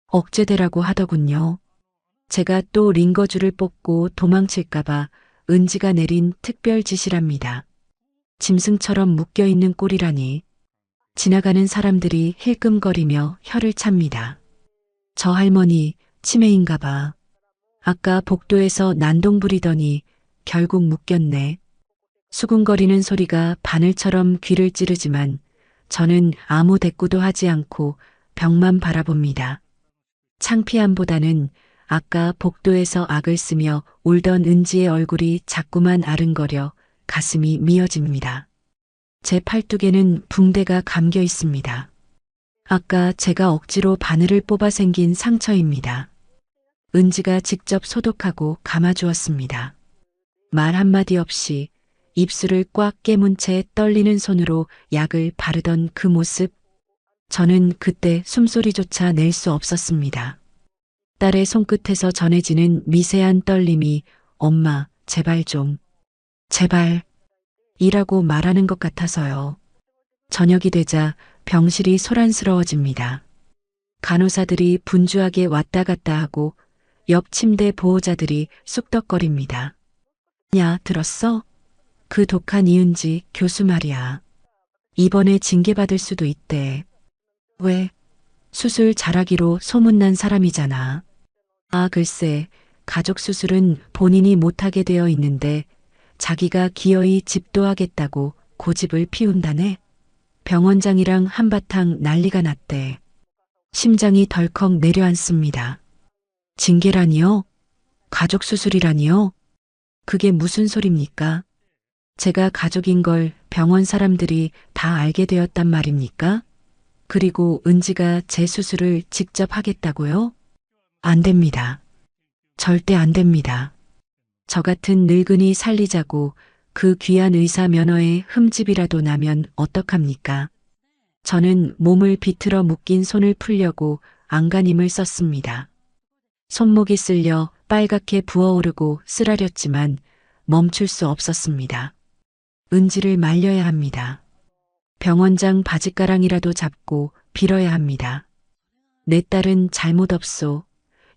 억제되라고 하더군요. 제가 또 링거줄을 뽑고 도망칠까봐 은지가 내린 특별 지시랍니다. 짐승처럼 묶여있는 꼴이라니. 지나가는 사람들이 힐끔거리며 혀를 찹니다. 저 할머니 치매인가 봐. 아까 복도에서 난동 부리더니 결국 묶였네. 수군거리는 소리가 바늘처럼 귀를 찌르지만 저는 아무 대꾸도 하지 않고 벽만 바라봅니다. 창피함보다는 아까 복도에서 악을 쓰며 울던 은지의 얼굴이 자꾸만 아른거려 가슴이 미어집니다. 제 팔뚝에는 붕대가 감겨 있습니다. 아까 제가 억지로 바늘을 뽑아 생긴 상처입니다. 은지가 직접 소독하고 감아주었습니다. 말 한마디 없이 입술을 꽉 깨문 채 떨리는 손으로 약을 바르던 그 모습. 저는 그때 숨소리조차 낼 수 없었습니다. 딸의 손끝에서 전해지는 미세한 떨림이 엄마, 제발 좀, 제발, 이라고 말하는 것 같아서요. 저녁이 되자 병실이 소란스러워집니다. 간호사들이 분주하게 왔다 갔다 하고 옆 침대 보호자들이 쑥덕거립니다. 야, 들었어? 그 독한 이은지 교수 말이야. 이번에 징계받을 수도 있대. 왜? 수술 잘하기로 소문난 사람이잖아. 아, 글쎄, 가족 수술은 본인이 못하게 되어 있는데 자기가 기어이 집도하겠다고 고집을 피운다네. 병원장이랑 한바탕 난리가 났대. 심장이 덜컥 내려앉습니다. 징계라니요? 가족 수술이라니요? 그게 무슨 소립니까? 제가 가족인 걸 병원 사람들이 다 알게 되었단 말입니까? 그리고 은지가 제 수술을 직접 하겠다고요? 안 됩니다. 절대 안 됩니다. 저 같은 늙은이 살리자고 그 귀한 의사 면허에 흠집이라도 나면 어떡합니까? 저는 몸을 비틀어 묶인 손을 풀려고 안간힘을 썼습니다. 손목이 쓸려 빨갛게 부어오르고 쓰라렸지만 멈출 수 없었습니다. 은지를 말려야 합니다. 병원장 바짓가랑이라도 잡고 빌어야 합니다. 내 딸은 잘못 없소.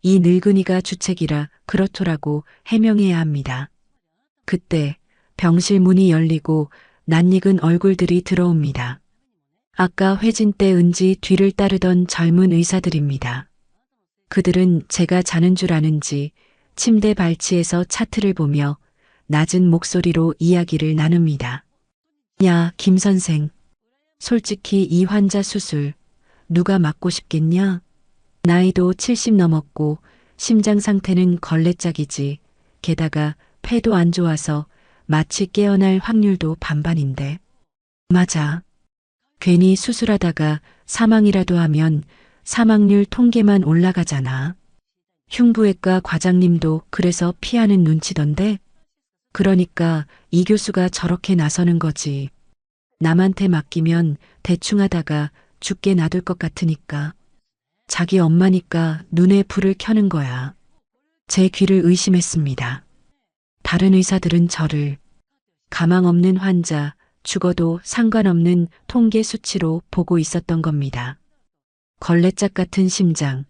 이 늙은이가 주책이라 그렇더라고 해명해야 합니다. 그때 병실 문이 열리고 낯익은 얼굴들이 들어옵니다. 아까 회진 때 은지 뒤를 따르던 젊은 의사들입니다. 그들은 제가 자는 줄 아는지 침대 발치에서 차트를 보며 낮은 목소리로 이야기를 나눕니다. 야, 김 선생. 솔직히 이 환자 수술 누가 맡고 싶겠냐? 나이도 70 넘었고 심장 상태는 걸레짝이지. 게다가 폐도 안 좋아서 마치 깨어날 확률도 반반인데. 맞아. 괜히 수술하다가 사망이라도 하면 사망률 통계만 올라가잖아. 흉부외과 과장님도 그래서 피하는 눈치던데. 그러니까 이 교수가 저렇게 나서는 거지. 남한테 맡기면 대충 하다가 죽게 놔둘 것 같으니까. 자기 엄마니까 눈에 불을 켜는 거야. 제 귀를 의심했습니다. 다른 의사들은 저를 가망 없는 환자, 죽어도 상관없는 통계 수치로 보고 있었던 겁니다. 걸레짝 같은 심장,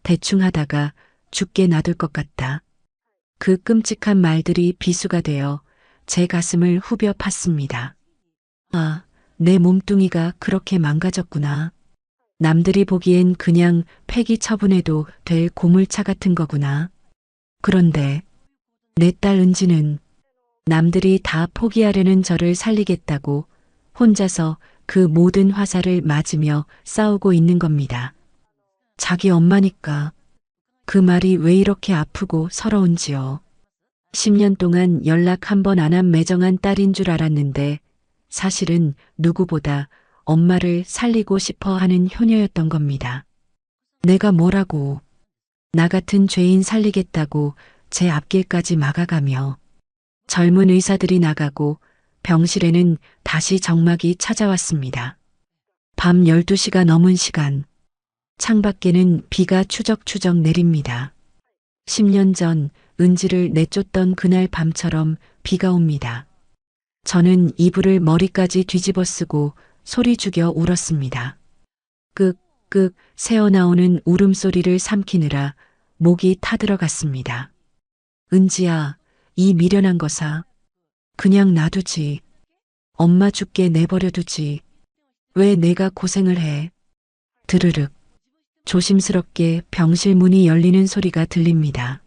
대충 하다가 죽게 놔둘 것 같다. 그 끔찍한 말들이 비수가 되어 제 가슴을 후벼 팠습니다. 아, 내 몸뚱이가 그렇게 망가졌구나. 남들이 보기엔 그냥 폐기 처분해도 될 고물차 같은 거구나. 그런데 내 딸 은지는 남들이 다 포기하려는 저를 살리겠다고 혼자서 그 모든 화살을 맞으며 싸우고 있는 겁니다. 자기 엄마니까 그 말이 왜 이렇게 아프고 서러운지요. 10년 동안 연락 한 번 안 한 매정한 딸인 줄 알았는데 사실은 누구보다 엄마를 살리고 싶어 하는 효녀였던 겁니다. 내가 뭐라고 나 같은 죄인 살리겠다고 제 앞길까지 막아가며 젊은 의사들이 나가고 병실에는 다시 정막이 찾아왔습니다. 밤 12시가 넘은 시간 창밖에는 비가 추적추적 내립니다. 10년 전 은지를 내쫓던 그날 밤처럼 비가 옵니다. 저는 이불을 머리까지 뒤집어 쓰고 소리 죽여 울었습니다. 끄끄 새어나오는 울음소리를 삼키느라 목이 타들어갔습니다. 은지야, 이 미련한 거사. 그냥 놔두지. 엄마 죽게 내버려두지. 왜 내가 고생을 해. 드르륵. 조심스럽게 병실 문이 열리는 소리가 들립니다.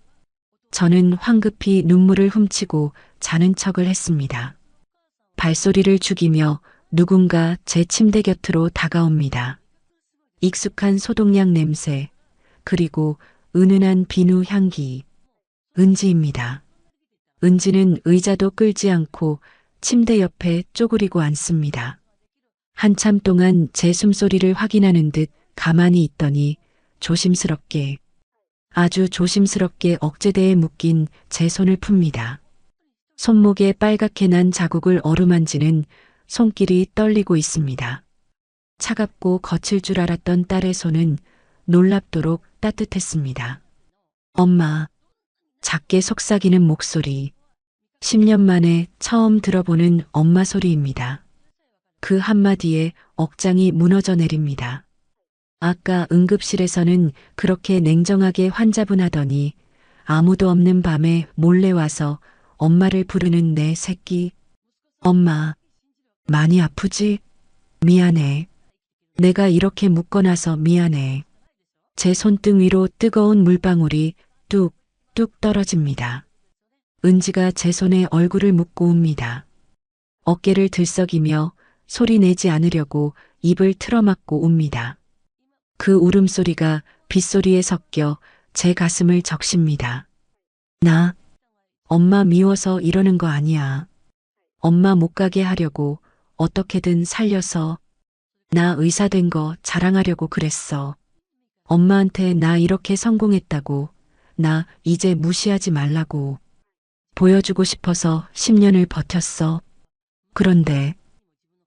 저는 황급히 눈물을 훔치고 자는 척을 했습니다. 발소리를 죽이며 누군가 제 침대 곁으로 다가옵니다. 익숙한 소독약 냄새, 그리고 은은한 비누 향기. 은지입니다. 은지는 의자도 끌지 않고 침대 옆에 쪼그리고 앉습니다. 한참 동안 제 숨소리를 확인하는 듯 가만히 있더니 조심스럽게, 아주 조심스럽게 억제대에 묶인 제 손을 풉니다. 손목에 빨갛게 난 자국을 어루만지는 손길이 떨리고 있습니다. 차갑고 거칠 줄 알았던 딸의 손은 놀랍도록 따뜻했습니다. 엄마, 작게 속삭이는 목소리. 10년 만에 처음 들어보는 엄마 소리입니다. 그 한마디에 억장이 무너져 내립니다. 아까 응급실에서는 그렇게 냉정하게 환자분하더니 아무도 없는 밤에 몰래 와서 엄마를 부르는 내 새끼. 엄마, 많이 아프지? 미안해. 내가 이렇게 묶어놔서 미안해. 제 손등 위로 뜨거운 물방울이 뚝뚝 떨어집니다. 은지가 제 손에 얼굴을 묻고 웁니다. 어깨를 들썩이며 소리 내지 않으려고 입을 틀어막고 웁니다. 그 울음소리가 빗소리에 섞여 제 가슴을 적십니다. 나 엄마 미워서 이러는 거 아니야. 엄마 못 가게 하려고 어떻게든 살려서 나 의사 된 거 자랑하려고 그랬어. 엄마한테 나 이렇게 성공했다고, 나 이제 무시하지 말라고 보여주고 싶어서 10년을 버텼어. 그런데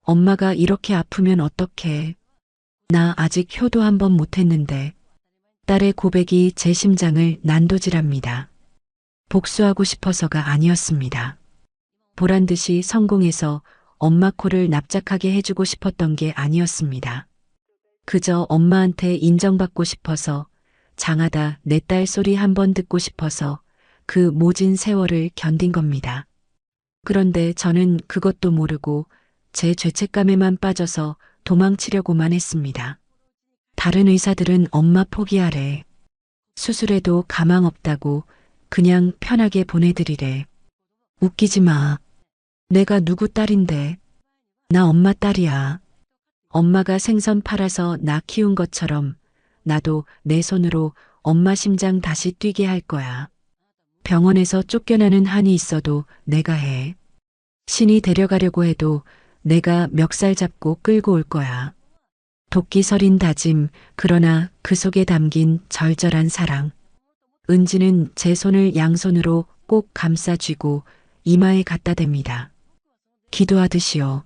엄마가 이렇게 아프면 어떡해. 나 아직 효도 한 번 못했는데. 딸의 고백이 제 심장을 난도질합니다. 복수하고 싶어서가 아니었습니다. 보란 듯이 성공해서 엄마 코를 납작하게 해주고 싶었던 게 아니었습니다. 그저 엄마한테 인정받고 싶어서, 장하다 내 딸 소리 한 번 듣고 싶어서 그 모진 세월을 견딘 겁니다. 그런데 저는 그것도 모르고 제 죄책감에만 빠져서 도망치려고만 했습니다. 다른 의사들은 엄마 포기하래. 수술해도 가망 없다고 그냥 편하게 보내드리래. 웃기지 마. 내가 누구 딸인데. 나 엄마 딸이야. 엄마가 생선 팔아서 나 키운 것처럼 나도 내 손으로 엄마 심장 다시 뛰게 할 거야. 병원에서 쫓겨나는 한이 있어도 내가 해. 신이 데려가려고 해도 내가 멱살 잡고 끌고 올 거야. 도끼 서린 다짐, 그러나 그 속에 담긴 절절한 사랑. 은지는 제 손을 양손으로 꼭 감싸 쥐고 이마에 갖다 댑니다. 기도하듯이요.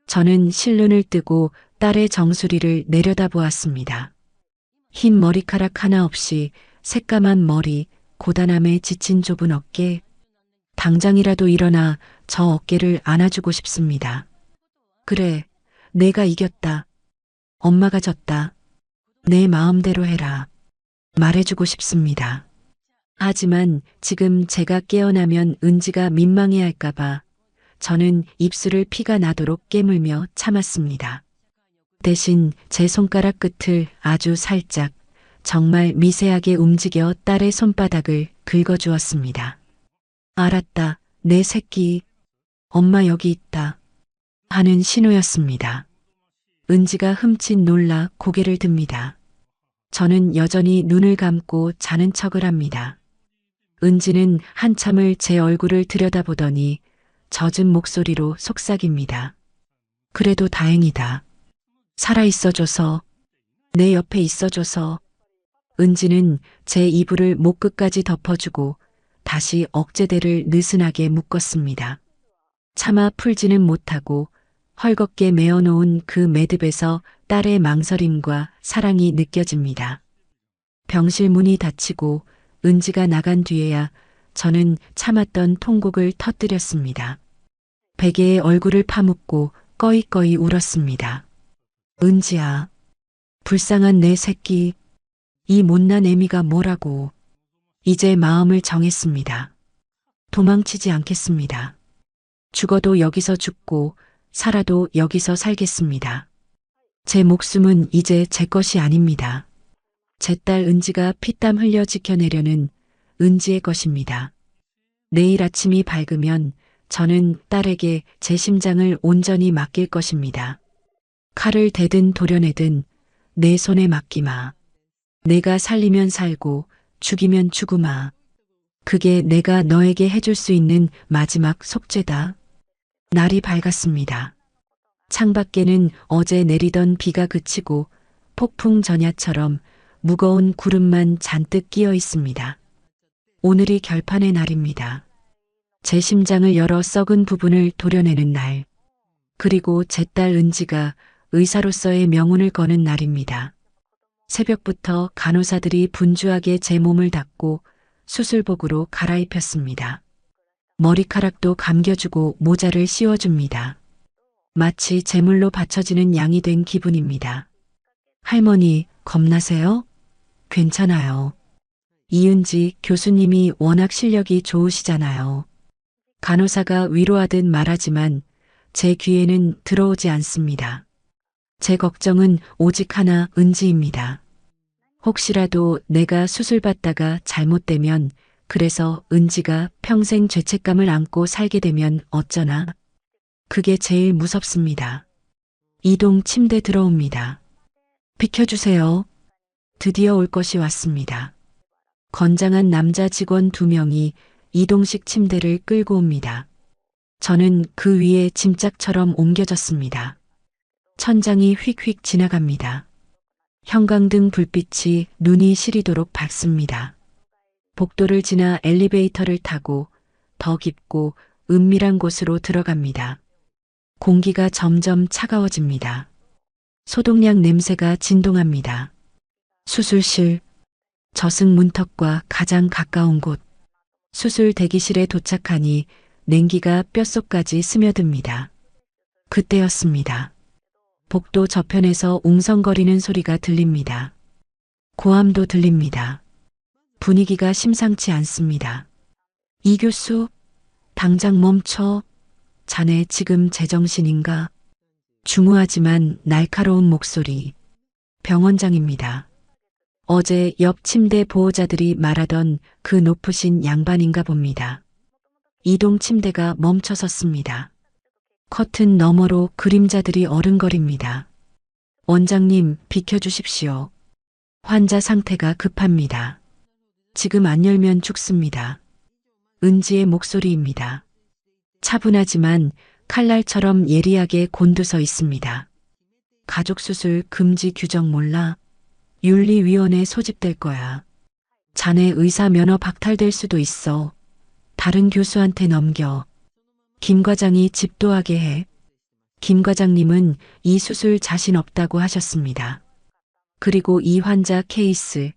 저는 실눈을 뜨고 딸의 정수리를 내려다보았습니다. 흰 머리카락 하나 없이 새까만 머리, 고단함에 지친 좁은 어깨. 당장이라도 일어나 저 어깨를 안아주고 싶습니다. 그래, 내가 이겼다. 엄마가 졌다. 내 마음대로 해라. 말해주고 싶습니다. 하지만 지금 제가 깨어나면 은지가 민망해할까봐 저는 입술을 피가 나도록 깨물며 참았습니다. 대신 제 손가락 끝을 아주 살짝, 정말 미세하게 움직여 딸의 손바닥을 긁어주었습니다. 알았다, 내 새끼. 엄마 여기 있다. 하는 신호였습니다. 은지가 흠칫 놀라 고개를 듭니다. 저는 여전히 눈을 감고 자는 척을 합니다. 은지는 한참을 제 얼굴을 들여다보더니 젖은 목소리로 속삭입니다. 그래도 다행이다. 살아있어줘서, 내 옆에 있어줘서. 은지는 제 이불을 목 끝까지 덮어주고 다시 억제대를 느슨하게 묶었습니다. 차마 풀지는 못하고 헐겁게 메어놓은 그 매듭에서 딸의 망설임과 사랑이 느껴집니다. 병실 문이 닫히고 은지가 나간 뒤에야 저는 참았던 통곡을 터뜨렸습니다. 베개에 얼굴을 파묻고 꺼이꺼이 울었습니다. 은지야, 불쌍한 내 새끼. 이 못난 애미가 뭐라고. 이제 마음을 정했습니다. 도망치지 않겠습니다. 죽어도 여기서 죽고 살아도 여기서 살겠습니다. 제 목숨은 이제 제 것이 아닙니다. 제 딸 은지가 피땀 흘려 지켜내려는 은지의 것입니다. 내일 아침이 밝으면 저는 딸에게 제 심장을 온전히 맡길 것입니다. 칼을 대든 도려내든 내 손에 맡기마. 내가 살리면 살고 죽이면 죽으마. 그게 내가 너에게 해줄 수 있는 마지막 속죄다. 날이 밝았습니다. 창밖에는 어제 내리던 비가 그치고 폭풍 전야처럼 무거운 구름만 잔뜩 끼어 있습니다. 오늘이 결판의 날입니다. 제 심장을 열어 썩은 부분을 도려내는 날. 그리고 제 딸 은지가 의사로서의 명운을 거는 날입니다. 새벽부터 간호사들이 분주하게 제 몸을 닦고 수술복으로 갈아입혔습니다. 머리카락도 감겨주고 모자를 씌워줍니다. 마치 제물로 바쳐지는 양이 된 기분입니다. 할머니, 겁나세요? 괜찮아요. 이은지 교수님이 워낙 실력이 좋으시잖아요. 간호사가 위로하듯 말하지만 제 귀에는 들어오지 않습니다. 제 걱정은 오직 하나, 은지입니다. 혹시라도 내가 수술받다가 잘못되면, 그래서 은지가 평생 죄책감을 안고 살게 되면 어쩌나. 그게 제일 무섭습니다. 이동 침대 들어옵니다. 비켜주세요. 드디어 올 것이 왔습니다. 건장한 남자 직원 2명이 이동식 침대를 끌고 옵니다. 저는 그 위에 짐짝처럼 옮겨졌습니다. 천장이 휙휙 지나갑니다. 형광등 불빛이 눈이 시리도록 밝습니다. 복도를 지나 엘리베이터를 타고 더 깊고 은밀한 곳으로 들어갑니다. 공기가 점점 차가워집니다. 소독약 냄새가 진동합니다. 수술실, 저승 문턱과 가장 가까운 곳. 수술 대기실에 도착하니 냉기가 뼛속까지 스며듭니다. 그때였습니다. 복도 저편에서 웅성거리는 소리가 들립니다. 고함도 들립니다. 분위기가 심상치 않습니다. 이 교수, 당장 멈춰. 자네 지금 제정신인가? 중후하지만 날카로운 목소리. 병원장입니다. 어제 옆 침대 보호자들이 말하던 그 높으신 양반인가 봅니다. 이동 침대가 멈춰 섰습니다. 커튼 너머로 그림자들이 어른거립니다. 원장님, 비켜주십시오. 환자 상태가 급합니다. 지금 안 열면 죽습니다. 은지의 목소리입니다. 차분하지만 칼날처럼 예리하게 곤두서 있습니다. 가족수술 금지 규정 몰라? 윤리위원회 소집될 거야. 자네 의사 면허 박탈될 수도 있어. 다른 교수한테 넘겨. 김 과장이 집도하게 해. 김 과장님은 이 수술 자신 없다고 하셨습니다. 그리고 이 환자 케이스,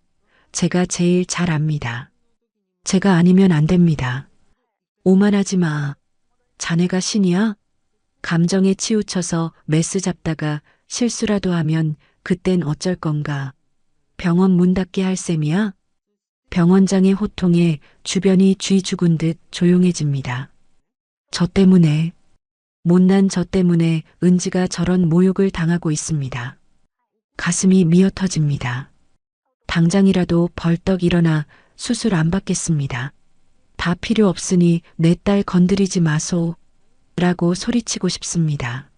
제가 제일 잘 압니다. 제가 아니면 안 됩니다. 오만하지 마. 자네가 신이야? 감정에 치우쳐서 메스 잡다가 실수라도 하면 그땐 어쩔 건가? 병원 문 닫게 할 셈이야? 병원장의 호통에 주변이 쥐 죽은 듯 조용해집니다. 저 때문에, 못난 저 때문에 은지가 저런 모욕을 당하고 있습니다. 가슴이 미어터집니다. 당장이라도 벌떡 일어나 수술 안 받겠습니다. 다 필요 없으니 내 딸 건드리지 마소. 라고 소리치고 싶습니다.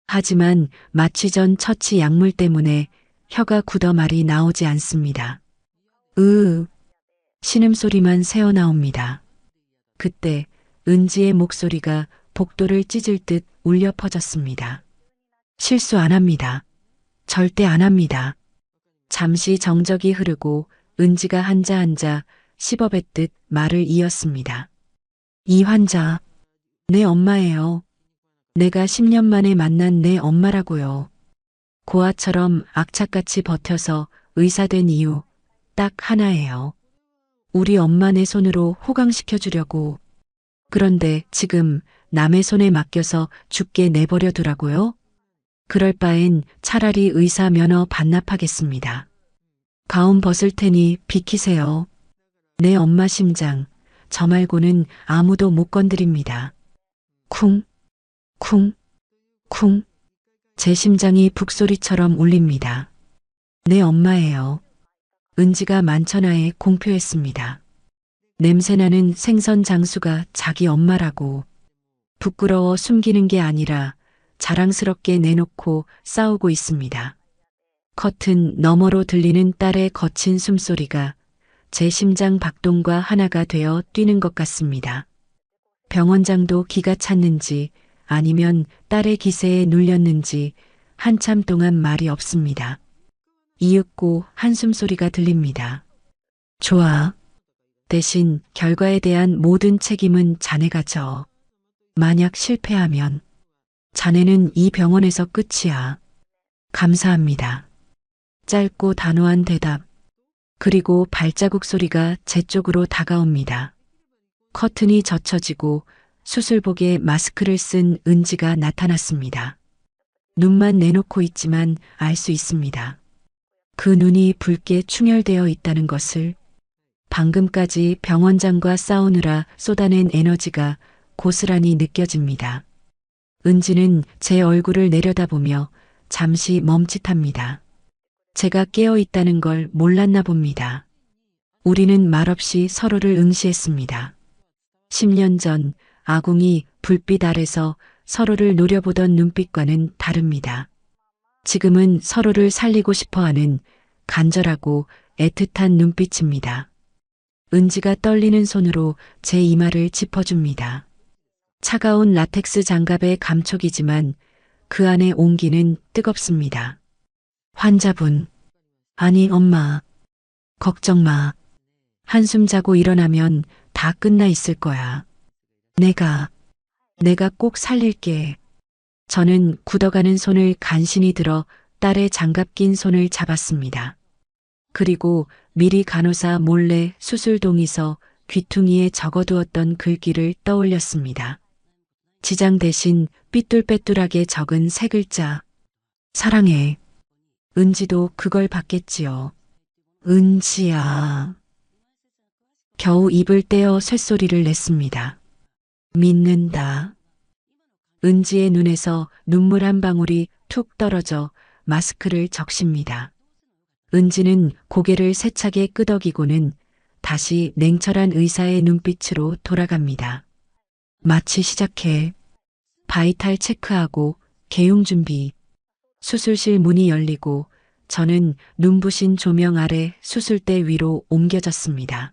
하지만 마취 전 처치 약물 때문에 혀가 굳어 말이 나오지 않습니다. 신음소리만 새어나옵니다. 그때 은지의 목소리가 복도를 찢을 듯 울려 퍼졌습니다. 실수 안 합니다. 절대 안 합니다. 잠시 정적이 흐르고 은지가 한자 씹어뱉듯 말을 이었습니다. 이 환자, 내 엄마예요. 내가 10년 만에 만난 내 엄마라고요. 고아처럼 악착같이 버텨서 의사된 이유 딱 하나예요. 우리 엄마 내 손으로 호강시켜주려고. 그런데 지금 남의 손에 맡겨서 죽게 내버려 두라고요? 그럴 바엔 차라리 의사 면허 반납하겠습니다. 가운 벗을 테니 비키세요. 내 엄마 심장, 저 말고는 아무도 못 건드립니다. 쿵, 쿵, 쿵. 제 심장이 북소리처럼 울립니다. 내 엄마예요. 은지가 만천하에 공표했습니다. 냄새나는 생선 장수가 자기 엄마라고. 부끄러워 숨기는 게 아니라 자랑스럽게 내놓고 싸우고 있습니다. 커튼 너머로 들리는 딸의 거친 숨소리가 제 심장 박동과 하나가 되어 뛰는 것 같습니다. 병원장도 기가 찼는지 아니면 딸의 기세에 눌렸는지 한참 동안 말이 없습니다. 이윽고 한숨 소리가 들립니다. 좋아. 대신 결과에 대한 모든 책임은 자네가 져. 만약 실패하면 자네는 이 병원에서 끝이야. 감사합니다. 짧고 단호한 대답. 그리고 발자국 소리가 제 쪽으로 다가옵니다. 커튼이 젖혀지고 수술복에 마스크를 쓴 은지가 나타났습니다. 눈만 내놓고 있지만 알 수 있습니다. 그 눈이 붉게 충혈되어 있다는 것을. 방금까지 병원장과 싸우느라 쏟아낸 에너지가 고스란히 느껴집니다. 은지는 제 얼굴을 내려다보며 잠시 멈칫합니다. 제가 깨어 있다는 걸 몰랐나 봅니다. 우리는 말없이 서로를 응시했습니다. 10년 전 아궁이 불빛 아래서 서로를 노려보던 눈빛과는 다릅니다. 지금은 서로를 살리고 싶어하는 간절하고 애틋한 눈빛입니다. 은지가 떨리는 손으로 제 이마를 짚어줍니다. 차가운 라텍스 장갑의 감촉이지만 그 안의 온기는 뜨겁습니다. 환자분, 아니 엄마, 걱정 마. 한숨 자고 일어나면 다 끝나 있을 거야. 내가 꼭 살릴게. 저는 굳어가는 손을 간신히 들어 딸의 장갑 낀 손을 잡았습니다. 그리고 미리 간호사 몰래 수술동에서 귀퉁이에 적어두었던 글귀를 떠올렸습니다. 지장 대신 삐뚤빼뚤하게 적은 세 글자. 사랑해. 은지도 그걸 받겠지요. 은지야. 겨우 입을 떼어 쇳소리를 냈습니다. 믿는다. 은지의 눈에서 눈물 한 방울이 툭 떨어져 마스크를 적십니다. 은지는 고개를 세차게 끄덕이고는 다시 냉철한 의사의 눈빛으로 돌아갑니다. 마취 시작해. 바이탈 체크하고 개용 준비. 수술실 문이 열리고 저는 눈부신 조명 아래 수술대 위로 옮겨졌습니다.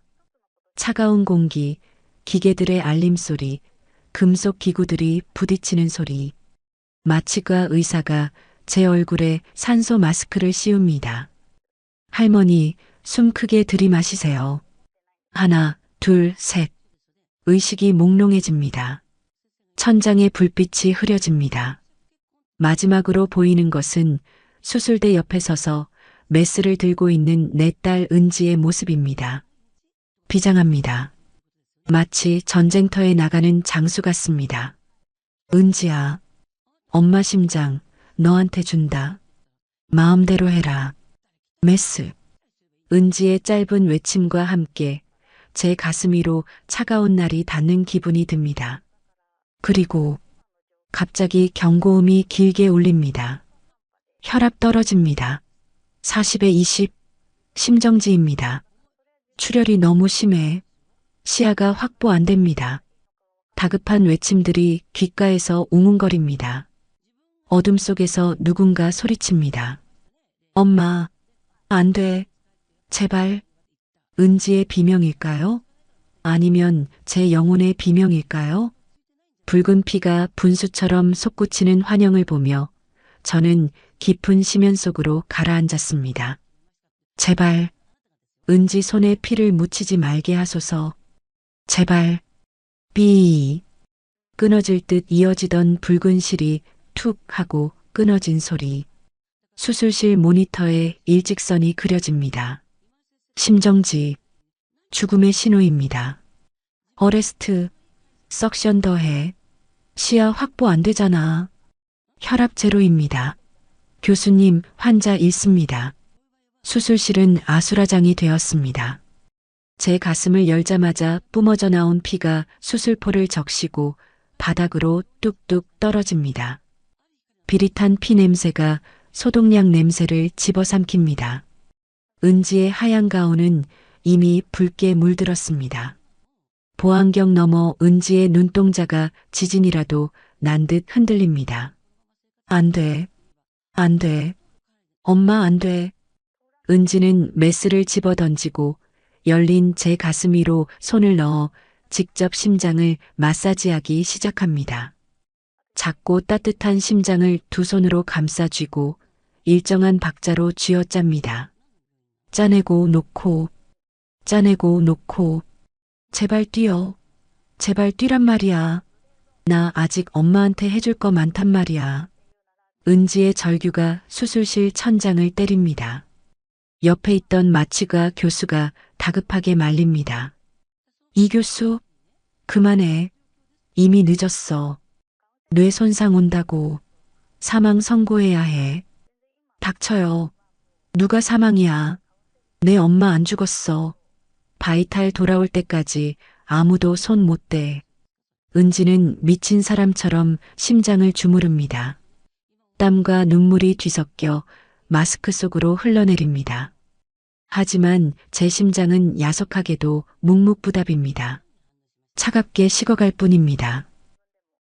차가운 공기, 기계들의 알림소리, 금속 기구들이 부딪히는 소리. 마취과 의사가 제 얼굴에 산소 마스크를 씌웁니다. 할머니, 숨 크게 들이마시세요. 하나, 둘, 셋. 의식이 몽롱해집니다. 천장에 불빛이 흐려집니다. 마지막으로 보이는 것은 수술대 옆에 서서 메스를 들고 있는 내 딸 은지의 모습입니다. 비장합니다. 마치 전쟁터에 나가는 장수 같습니다. 은지야, 엄마 심장 너한테 준다. 마음대로 해라. 메스. 은지의 짧은 외침과 함께 제 가슴 위로 차가운 날이 닿는 기분이 듭니다. 그리고 갑자기 경고음이 길게 울립니다. 혈압 떨어집니다. 40에 20, 심정지입니다. 출혈이 너무 심해. 시야가 확보 안 됩니다. 다급한 외침들이 귓가에서 웅웅거립니다. 어둠 속에서 누군가 소리칩니다. 엄마, 안 돼. 제발. 은지의 비명일까요? 아니면 제 영혼의 비명일까요? 붉은 피가 분수처럼 솟구치는 환영을 보며 저는 깊은 심연 속으로 가라앉았습니다. 제발. 은지 손에 피를 묻히지 말게 하소서. 제발. 삐. 끊어질 듯 이어지던 붉은 실이 툭 하고 끊어진 소리. 수술실 모니터에 일직선이 그려집니다. 심정지. 죽음의 신호입니다. 어레스트. 석션 더해. 시야 확보 안 되잖아. 혈압 제로입니다. 교수님, 환자 잃습니다. 수술실은 아수라장이 되었습니다. 제 가슴을 열자마자 뿜어져 나온 피가 수술포를 적시고 바닥으로 뚝뚝 떨어집니다. 비릿한 피 냄새가 소독약 냄새를 집어삼킵니다. 은지의 하얀 가운은 이미 붉게 물들었습니다. 보안경 너머 은지의 눈동자가 지진이라도 난 듯 흔들립니다. 안 돼. 안 돼. 엄마 안 돼. 은지는 메스를 집어던지고 열린 제 가슴 위로 손을 넣어 직접 심장을 마사지하기 시작합니다. 작고 따뜻한 심장을 두 손으로 감싸 쥐고 일정한 박자로 쥐어짭니다. 짜내고 놓고, 짜내고 놓고. 제발 뛰어. 제발 뛰란 말이야. 나 아직 엄마한테 해줄 거 많단 말이야. 은지의 절규가 수술실 천장을 때립니다. 옆에 있던 마취가 교수가 다급하게 말립니다. 이 교수, 그만해. 이미 늦었어. 뇌 손상 온다고. 사망 선고해야 해. 닥쳐요. 누가 사망이야. 내 엄마 안 죽었어. 바이탈 돌아올 때까지 아무도 손 못 대. 은지는 미친 사람처럼 심장을 주무릅니다. 땀과 눈물이 뒤섞여 마스크 속으로 흘러내립니다. 하지만 제 심장은 야속하게도 묵묵부답입니다. 차갑게 식어갈 뿐입니다.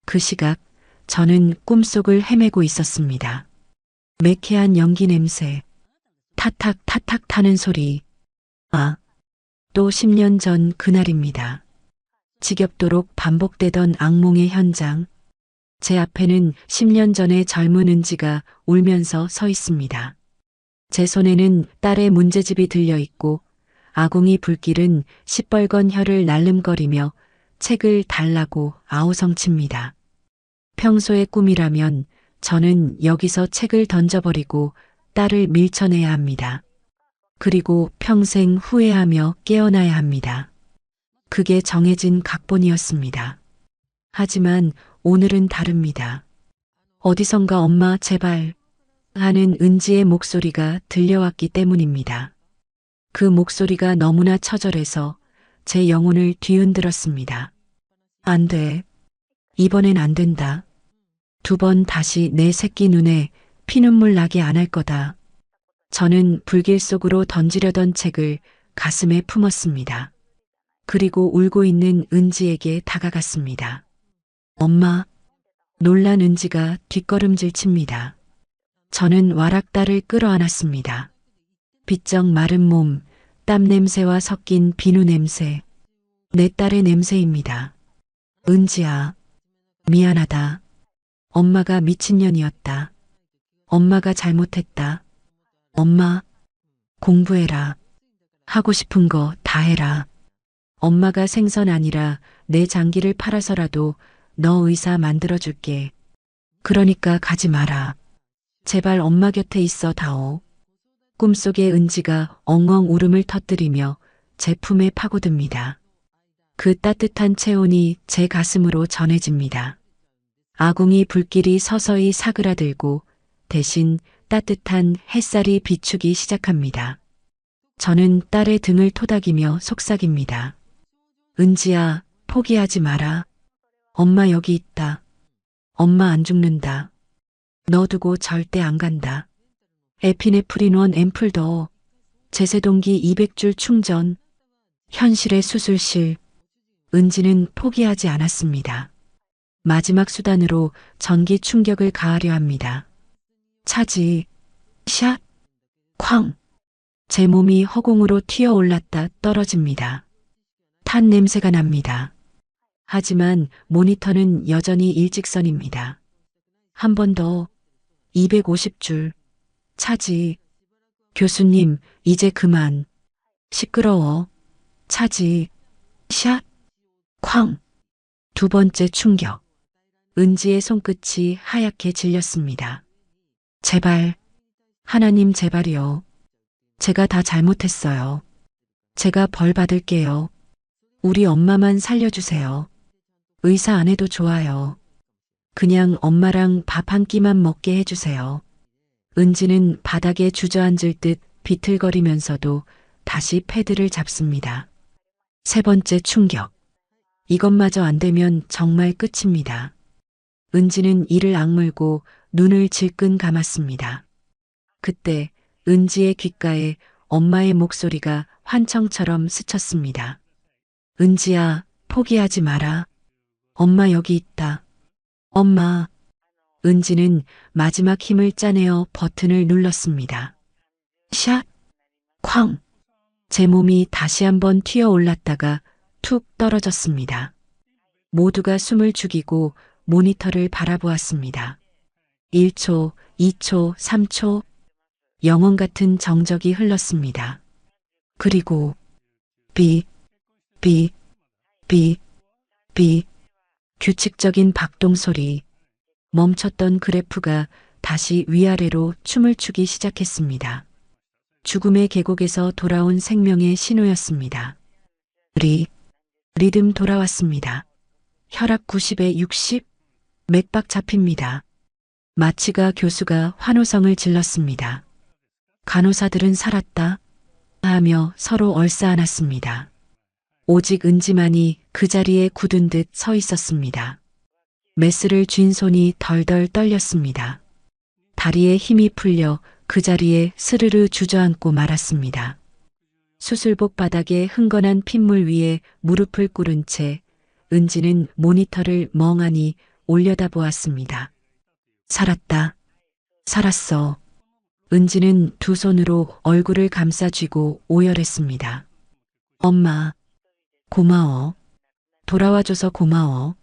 그 시각 저는 꿈속을 헤매고 있었습니다. 매캐한 연기 냄새, 타탁 타탁 타는 소리. 아, 또 10년 전 그날입니다. 지겹도록 반복되던 악몽의 현장. 제 앞에는 10년 전의 젊은 은지가 울면서 서 있습니다. 제 손에는 딸의 문제집이 들려 있고 아궁이 불길은 시뻘건 혀를 날름거리며 책을 달라고 아우성칩니다. 평소의 꿈이라면 저는 여기서 책을 던져버리고 딸을 밀쳐내야 합니다. 그리고 평생 후회하며 깨어나야 합니다. 그게 정해진 각본이었습니다. 하지만 오늘은 다릅니다. 어디선가 엄마 제발 하는 은지의 목소리가 들려왔기 때문입니다. 그 목소리가 너무나 처절해서 제 영혼을 뒤흔들었습니다. 안 돼. 이번엔 안 된다. 2번 다시 내 새끼 눈에 피눈물 나게 안 할 거다. 저는 불길 속으로 던지려던 책을 가슴에 품었습니다. 그리고 울고 있는 은지에게 다가갔습니다. 엄마. 놀란 은지가 뒷걸음질 칩니다. 저는 와락 딸을 끌어안았습니다. 비쩍 마른 몸, 땀 냄새와 섞인 비누 냄새. 내 딸의 냄새입니다. 은지야. 미안하다. 엄마가 미친년이었다. 엄마가 잘못했다. 엄마. 공부해라. 하고 싶은 거 다 해라. 엄마가 생선 아니라 내 장기를 팔아서라도 너 의사 만들어줄게. 그러니까 가지 마라. 제발 엄마 곁에 있어 다오. 꿈속의 은지가 엉엉 울음을 터뜨리며 제 품에 파고듭니다. 그 따뜻한 체온이 제 가슴으로 전해집니다. 아궁이 불길이 서서히 사그라들고 대신 따뜻한 햇살이 비추기 시작합니다. 저는 딸의 등을 토닥이며 속삭입니다. 은지야, 포기하지 마라. 엄마 여기 있다. 엄마 안 죽는다. 너 두고 절대 안 간다. 에피네프린원 앰플 더. 제세동기 200줄 충전. 현실의 수술실. 은지는 포기하지 않았습니다. 마지막 수단으로 전기 충격을 가하려 합니다. 차지. 샷. 쾅. 제 몸이 허공으로 튀어올랐다 떨어집니다. 탄 냄새가 납니다. 하지만 모니터는 여전히 일직선입니다. 한 번 더. 250줄. 차지. 교수님, 이제 그만. 시끄러워. 차지. 샷. 쾅. 2번째 충격. 은지의 손끝이 하얗게 질렸습니다. 제발. 하나님 제발이요. 제가 다 잘못했어요. 제가 벌 받을게요. 우리 엄마만 살려주세요. 의사 안 해도 좋아요. 그냥 엄마랑 밥 한 끼만 먹게 해주세요. 은지는 바닥에 주저앉을 듯 비틀거리면서도 다시 패드를 잡습니다. 3번째 충격. 이것마저 안 되면 정말 끝입니다. 은지는 이를 악물고 눈을 질끈 감았습니다. 그때 은지의 귓가에 엄마의 목소리가 환청처럼 스쳤습니다. 은지야, 포기하지 마라. 엄마 여기 있다. 엄마. 은지는 마지막 힘을 짜내어 버튼을 눌렀습니다. 샷. 쾅. 제 몸이 다시 한번 튀어 올랐다가 툭 떨어졌습니다. 모두가 숨을 죽이고 모니터를 바라보았습니다. 1초, 2초, 3초. 영혼 같은 정적이 흘렀습니다. 그리고 비, 비, 비, 비. 규칙적인 박동 소리. 멈췄던 그래프가 다시 위아래로 춤을 추기 시작했습니다. 죽음의 계곡에서 돌아온 생명의 신호였습니다. 리듬 돌아왔습니다. 혈압 90에 60, 맥박 잡힙니다. 마취가 교수가 환호성을 질렀습니다. 간호사들은 살았다 하며 서로 얼싸안았습니다. 오직 은지만이 그 자리에 굳은 듯 서 있었습니다. 메스를 쥔 손이 덜덜 떨렸습니다. 다리에 힘이 풀려 그 자리에 스르르 주저앉고 말았습니다. 수술복 바닥에 흥건한 핏물 위에 무릎을 꿇은 채 은지는 모니터를 멍하니 올려다보았습니다. 살았다. 살았어. 은지는 두 손으로 얼굴을 감싸쥐고 오열했습니다. 엄마, 고마워. 돌아와줘서 고마워.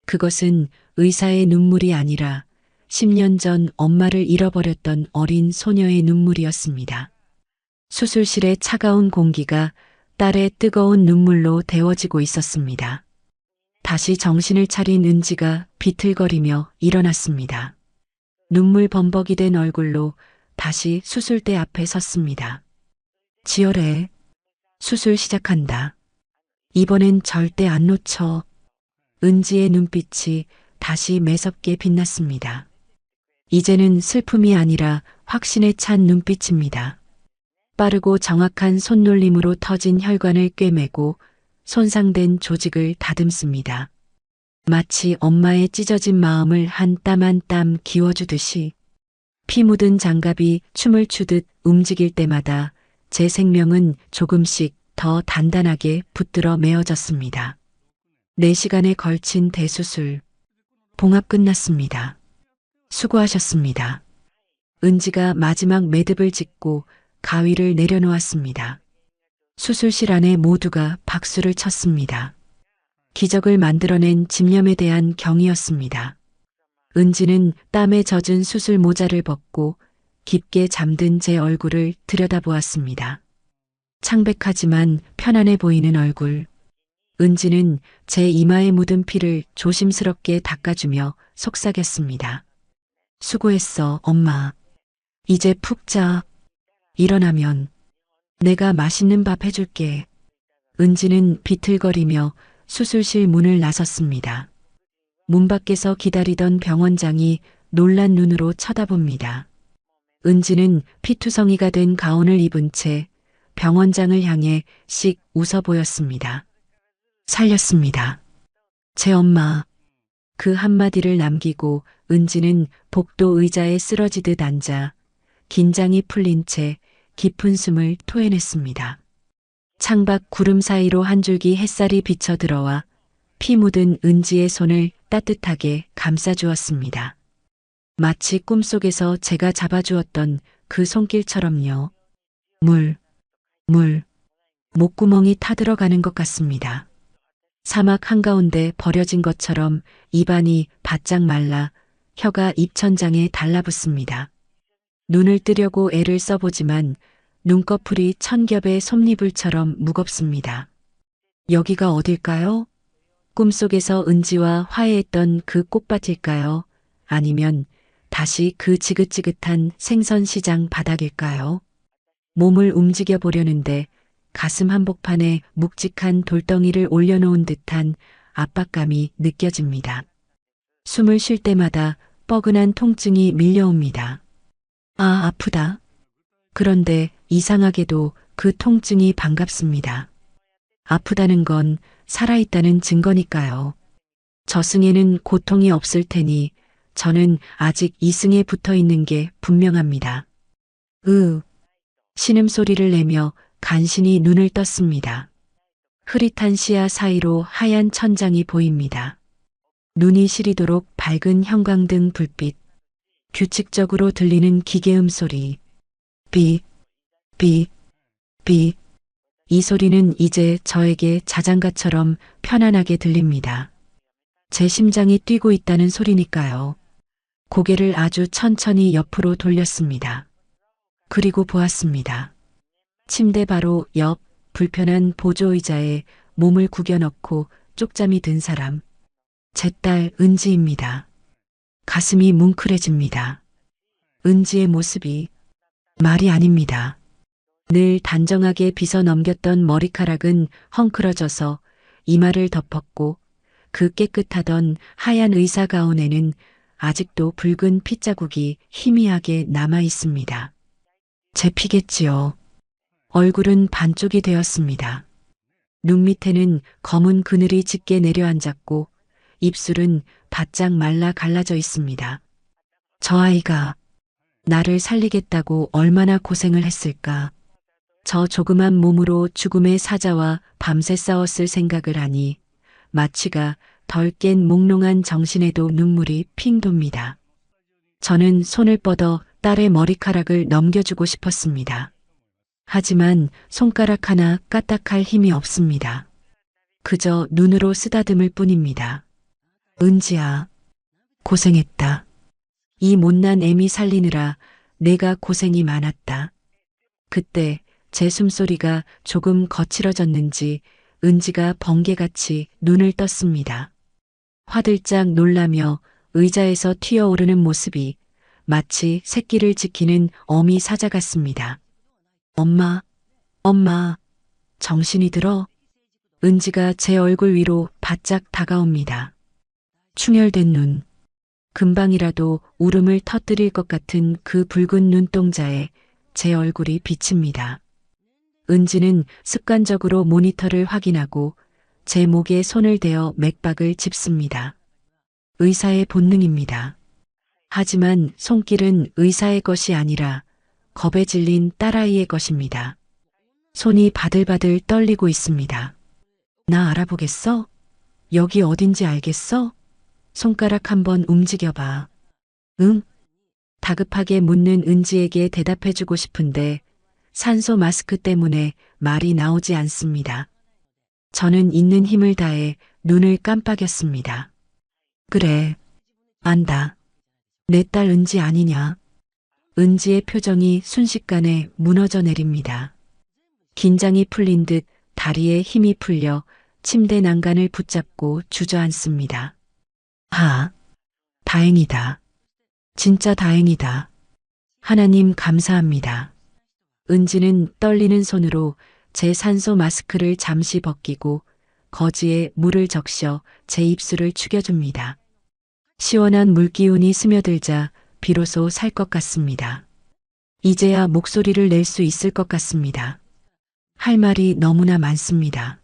그것은 의사의 눈물이 아니라 10년 전 엄마를 잃어버렸던 어린 소녀의 눈물이었습니다. 수술실의 차가운 공기가 딸의 뜨거운 눈물로 데워지고 있었습니다. 다시 정신을 차린 은지가 비틀거리며 일어났습니다. 눈물 범벅이 된 얼굴로 다시 수술대 앞에 섰습니다. 지혈해. 수술 시작한다. 이번엔 절대 안 놓쳐. 은지의 눈빛이 다시 매섭게 빛났습니다. 이제는 슬픔이 아니라 확신에 찬 눈빛입니다. 빠르고 정확한 손놀림으로 터진 혈관을 꿰매고 손상된 조직을 다듬습니다. 마치 엄마의 찢어진 마음을 한 땀 한 땀 기워주듯이 피 묻은 장갑이 춤을 추듯 움직일 때마다 제 생명은 조금씩 더 단단하게 붙들어 메어졌습니다. 4시간에 걸친 대수술. 봉합 끝났습니다. 수고하셨습니다. 은지가 마지막 매듭을 짓고 가위를 내려놓았습니다. 수술실 안에 모두가 박수를 쳤습니다. 기적을 만들어낸 집념에 대한 경이였습니다. 은지는 땀에 젖은 수술 모자를 벗고 깊게 잠든 제 얼굴을 들여다보았습니다. 창백하지만 편안해 보이는 얼굴. 은지는 제 이마에 묻은 피를 조심스럽게 닦아주며 속삭였습니다. 수고했어, 엄마. 이제 푹 자. 일어나면 내가 맛있는 밥 해줄게. 은지는 비틀거리며 수술실 문을 나섰습니다. 문 밖에서 기다리던 병원장이 놀란 눈으로 쳐다봅니다. 은지는 피투성이가 된 가운을 입은 채 병원장을 향해 씩 웃어 보였습니다. 살렸습니다. 제 엄마. 그 한마디를 남기고 은지는 복도 의자에 쓰러지듯 앉아 긴장이 풀린 채 깊은 숨을 토해냈습니다. 창밖 구름 사이로 한 줄기 햇살이 비쳐 들어와 피 묻은 은지의 손을 따뜻하게 감싸주었습니다. 마치 꿈속에서 제가 잡아주었던 그 손길처럼요. 물. 목구멍이 타들어가는 것 같습니다. 사막 한가운데 버려진 것처럼 입안이 바짝 말라 혀가 입천장에 달라붙습니다. 눈을 뜨려고 애를 써보지만 눈꺼풀이 천겹의 솜니불처럼 무겁습니다. 여기가 어딜까요? 꿈속에서 은지와 화해했던 그 꽃밭일까요? 아니면 다시 그 지긋지긋한 생선시장 바닥일까요? 몸을 움직여 보려는데 가슴 한복판에 묵직한 돌덩이를 올려놓은 듯한 압박감이 느껴집니다. 숨을 쉴 때마다 뻐근한 통증이 밀려옵니다. 아, 아프다. 그런데 이상하게도 그 통증이 반갑습니다. 아프다는 건 살아있다는 증거니까요. 저승에는 고통이 없을 테니 저는 아직 이승에 붙어 있는 게 분명합니다. 신음소리를 내며 간신히 눈을 떴습니다. 흐릿한 시야 사이로 하얀 천장이 보입니다. 눈이 시리도록 밝은 형광등 불빛, 규칙적으로 들리는 기계음 소리, 삐, 삐, 삐. 이 소리는 이제 저에게 자장가처럼 편안하게 들립니다. 제 심장이 뛰고 있다는 소리니까요. 고개를 아주 천천히 옆으로 돌렸습니다. 그리고 보았습니다. 침대 바로 옆 불편한 보조의자에 몸을 구겨넣고 쪽잠이 든 사람. 제 딸 은지입니다. 가슴이 뭉클해집니다. 은지의 모습이 말이 아닙니다. 늘 단정하게 빗어 넘겼던 머리카락은 헝클어져서 이마를 덮었고 그 깨끗하던 하얀 의사 가운에는 아직도 붉은 핏자국이 희미하게 남아 있습니다. 제 피겠지요. 얼굴은 반쪽이 되었습니다. 눈 밑에는 검은 그늘이 짙게 내려앉았고 입술은 바짝 말라 갈라져 있습니다. 저 아이가 나를 살리겠다고 얼마나 고생을 했을까. 저 조그만 몸으로 죽음의 사자와 밤새 싸웠을 생각을 하니 마취가 덜 깬 몽롱한 정신에도 눈물이 핑 돕니다. 저는 손을 뻗어 딸의 머리카락을 넘겨주고 싶었습니다. 하지만 손가락 하나 까딱할 힘이 없습니다. 그저 눈으로 쓰다듬을 뿐입니다. 은지야, 고생했다. 이 못난 애미 살리느라 내가 고생이 많았다. 그때 제 숨소리가 조금 거칠어졌는지 은지가 번개같이 눈을 떴습니다. 화들짝 놀라며 의자에서 튀어오르는 모습이 마치 새끼를 지키는 어미 사자 같습니다. 엄마, 엄마, 정신이 들어? 은지가 제 얼굴 위로 바짝 다가옵니다. 충혈된 눈, 금방이라도 울음을 터뜨릴 것 같은 그 붉은 눈동자에 제 얼굴이 비칩니다. 은지는 습관적으로 모니터를 확인하고 제 목에 손을 대어 맥박을 짚습니다. 의사의 본능입니다. 하지만 손길은 의사의 것이 아니라 겁에 질린 딸아이의 것입니다. 손이 바들바들 떨리고 있습니다. 나 알아보겠어? 여기 어딘지 알겠어? 손가락 한번 움직여봐. 응? 다급하게 묻는 은지에게 대답해주고 싶은데 산소 마스크 때문에 말이 나오지 않습니다. 저는 있는 힘을 다해 눈을 깜빡였습니다. 그래, 안다. 내 딸 은지 아니냐? 은지의 표정이 순식간에 무너져 내립니다. 긴장이 풀린 듯 다리에 힘이 풀려 침대 난간을 붙잡고 주저앉습니다. 아, 다행이다. 진짜 다행이다. 하나님 감사합니다. 은지는 떨리는 손으로 제 산소 마스크를 잠시 벗기고 거지에 물을 적셔 제 입술을 죽여줍니다. 시원한 물기운이 스며들자 비로소 살 것 같습니다. 이제야 목소리를 낼 수 있을 것 같습니다. 할 말이 너무나 많습니다.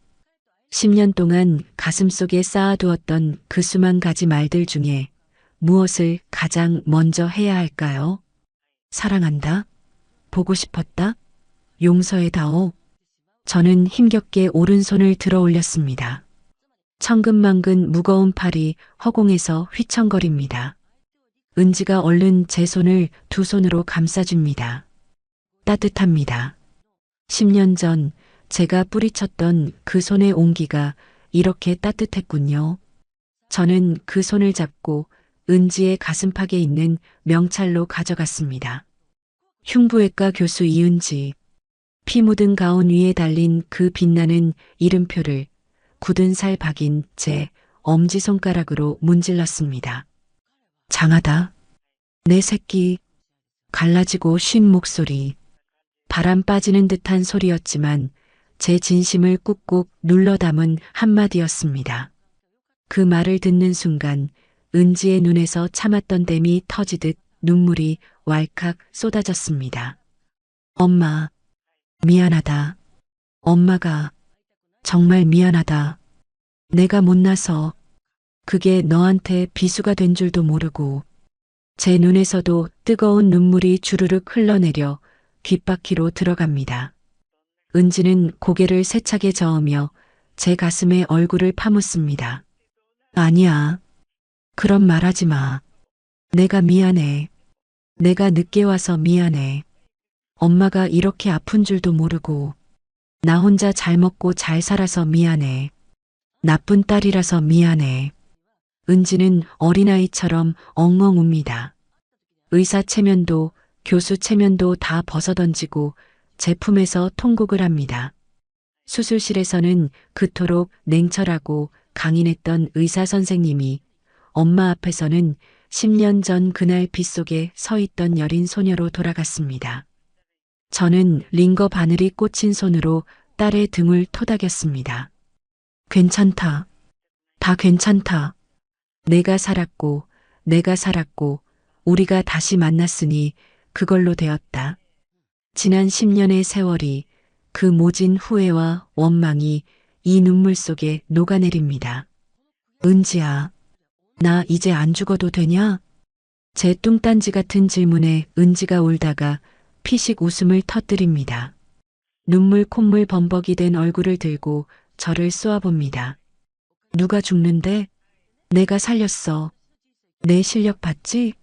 10년 동안 가슴속에 쌓아두었던 그 수만 가지 말들 중에 무엇을 가장 먼저 해야 할까요? 사랑한다. 보고 싶었다. 용서해다오. 저는 힘겹게 오른손을 들어 올렸습니다. 천근만근 무거운 팔이 허공에서 휘청거립니다. 은지가 얼른 제 손을 두 손으로 감싸줍니다. 따뜻합니다. 10년 전 제가 뿌리쳤던 그 손의 온기가 이렇게 따뜻했군요. 저는 그 손을 잡고 은지의 가슴팍에 있는 명찰로 가져갔습니다. 흉부외과 교수 이은지. 피 묻은 가운 위에 달린 그 빛나는 이름표를 굳은 살 박인 제 엄지손가락으로 문질렀습니다. 장하다. 내 새끼. 갈라지고 쉰 목소리. 바람 빠지는 듯한 소리였지만 제 진심을 꾹꾹 눌러 담은 한마디였습니다. 그 말을 듣는 순간 은지의 눈에서 참았던 댐이 터지듯 눈물이 왈칵 쏟아졌습니다. 엄마, 미안하다. 엄마가 정말 미안하다. 내가 못나서 그게 너한테 비수가 된 줄도 모르고. 제 눈에서도 뜨거운 눈물이 주르륵 흘러내려 귓바퀴로 들어갑니다. 은지는 고개를 세차게 저으며 제 가슴에 얼굴을 파묻습니다. 아니야. 그런 말 하지 마. 내가 미안해. 내가 늦게 와서 미안해. 엄마가 이렇게 아픈 줄도 모르고 나 혼자 잘 먹고 잘 살아서 미안해. 나쁜 딸이라서 미안해. 은지는 어린아이처럼 엉엉 웁니다. 의사 체면도 교수 체면도 다 벗어던지고 제 품에서 통곡을 합니다. 수술실에서는 그토록 냉철하고 강인했던 의사 선생님이 엄마 앞에서는 10년 전 그날 빗속에 서 있던 여린 소녀로 돌아갔습니다. 저는 링거 바늘이 꽂힌 손으로 딸의 등을 토닥였습니다. 괜찮다. 다 괜찮다. 내가 살았고, 우리가 다시 만났으니 그걸로 되었다. 지난 10년의 세월이 그 모진 후회와 원망이 이 눈물 속에 녹아내립니다. 은지야, 나 이제 안 죽어도 되냐? 제 뚱딴지 같은 질문에 은지가 울다가 피식 웃음을 터뜨립니다. 눈물 콧물 범벅이 된 얼굴을 들고 저를 쏘아봅니다. 누가 죽는데? 내가 살렸어. 내 실력 봤지?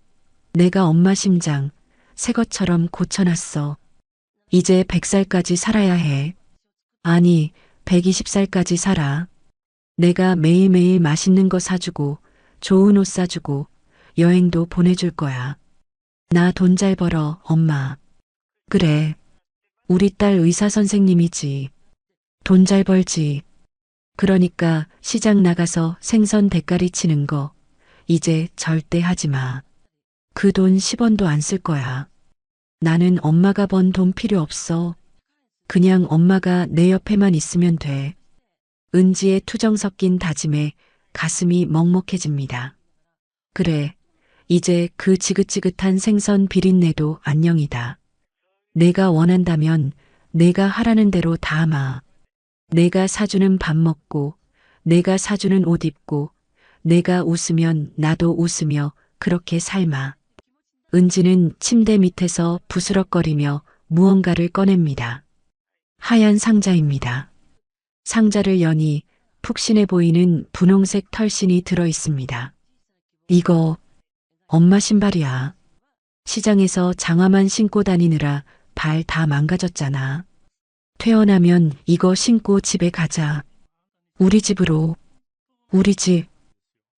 내가 엄마 심장 새 것처럼 고쳐놨어. 이제 100살까지 살아야 해. 아니, 120살까지 살아. 내가 매일매일 맛있는 거 사주고 좋은 옷 사주고 여행도 보내줄 거야. 나 돈 잘 벌어, 엄마. 그래. 우리 딸 의사 선생님이지. 돈 잘 벌지. 그러니까 시장 나가서 생선 대가리 치는 거 이제 절대 하지 마. 그 돈 10원도 안 쓸 거야. 나는 엄마가 번 돈 필요 없어. 그냥 엄마가 내 옆에만 있으면 돼. 은지의 투정 섞인 다짐에 가슴이 먹먹해집니다. 그래, 이제 그 지긋지긋한 생선 비린내도 안녕이다. 내가 원한다면 내가 하라는 대로 다 하마. 내가 사주는 밥 먹고, 내가 사주는 옷 입고, 내가 웃으면 나도 웃으며 그렇게 삶아. 은지는 침대 밑에서 부스럭거리며 무언가를 꺼냅니다. 하얀 상자입니다. 상자를 여니 푹신해 보이는 분홍색 털신이 들어 있습니다. 이거 엄마 신발이야. 시장에서 장화만 신고 다니느라 발 다 망가졌잖아. 퇴원하면 이거 신고 집에 가자. 우리 집으로. 우리 집.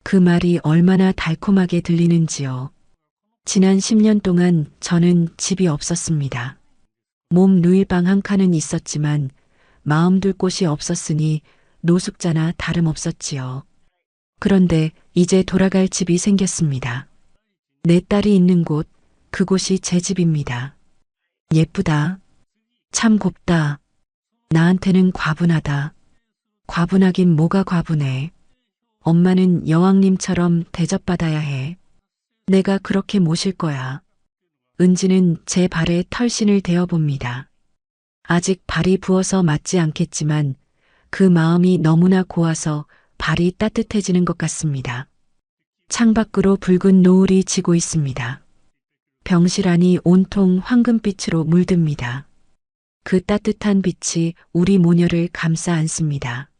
그 말이 얼마나 달콤하게 들리는지요. 지난 10년 동안 저는 집이 없었습니다. 몸 누일 방 한 칸은 있었지만 마음 둘 곳이 없었으니 노숙자나 다름없었지요. 그런데 이제 돌아갈 집이 생겼습니다. 내 딸이 있는 곳, 그곳이 제 집입니다. 예쁘다. 참 곱다. 나한테는 과분하다. 과분하긴 뭐가 과분해. 엄마는 여왕님처럼 대접받아야 해. 내가 그렇게 모실 거야. 은지는 제 발에 털신을 대어봅니다. 아직 발이 부어서 맞지 않겠지만 그 마음이 너무나 고와서 발이 따뜻해지는 것 같습니다. 창밖으로 붉은 노을이 지고 있습니다. 병실 안이 온통 황금빛으로 물듭니다. 그 따뜻한 빛이 우리 모녀를 감싸 안습니다.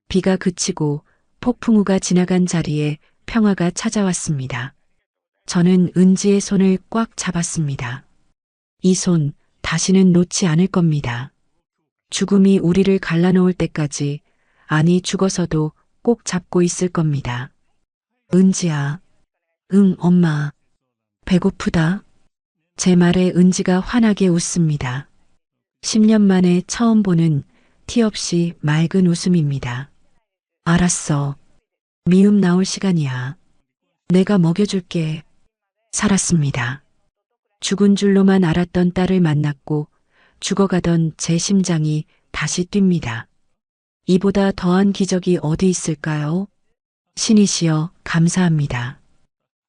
비가 그치고 폭풍우가 지나간 자리에 평화가 찾아왔습니다. 저는 은지의 손을 꽉 잡았습니다. 이 손 다시는 놓지 않을 겁니다. 죽음이 우리를 갈라놓을 때까지, 아니 죽어서도 꼭 잡고 있을 겁니다. 은지야. 응, 엄마. 배고프다. 제 말에 은지가 환하게 웃습니다. 10년 만에 처음 보는 티 없이 맑은 웃음입니다. 알았어. 미움 나올 시간이야. 내가 먹여줄게. 살았습니다. 죽은 줄로만 알았던 딸을 만났고 죽어가던 제 심장이 다시 뜁니다. 이보다 더한 기적이 어디 있을까요? 신이시여 감사합니다.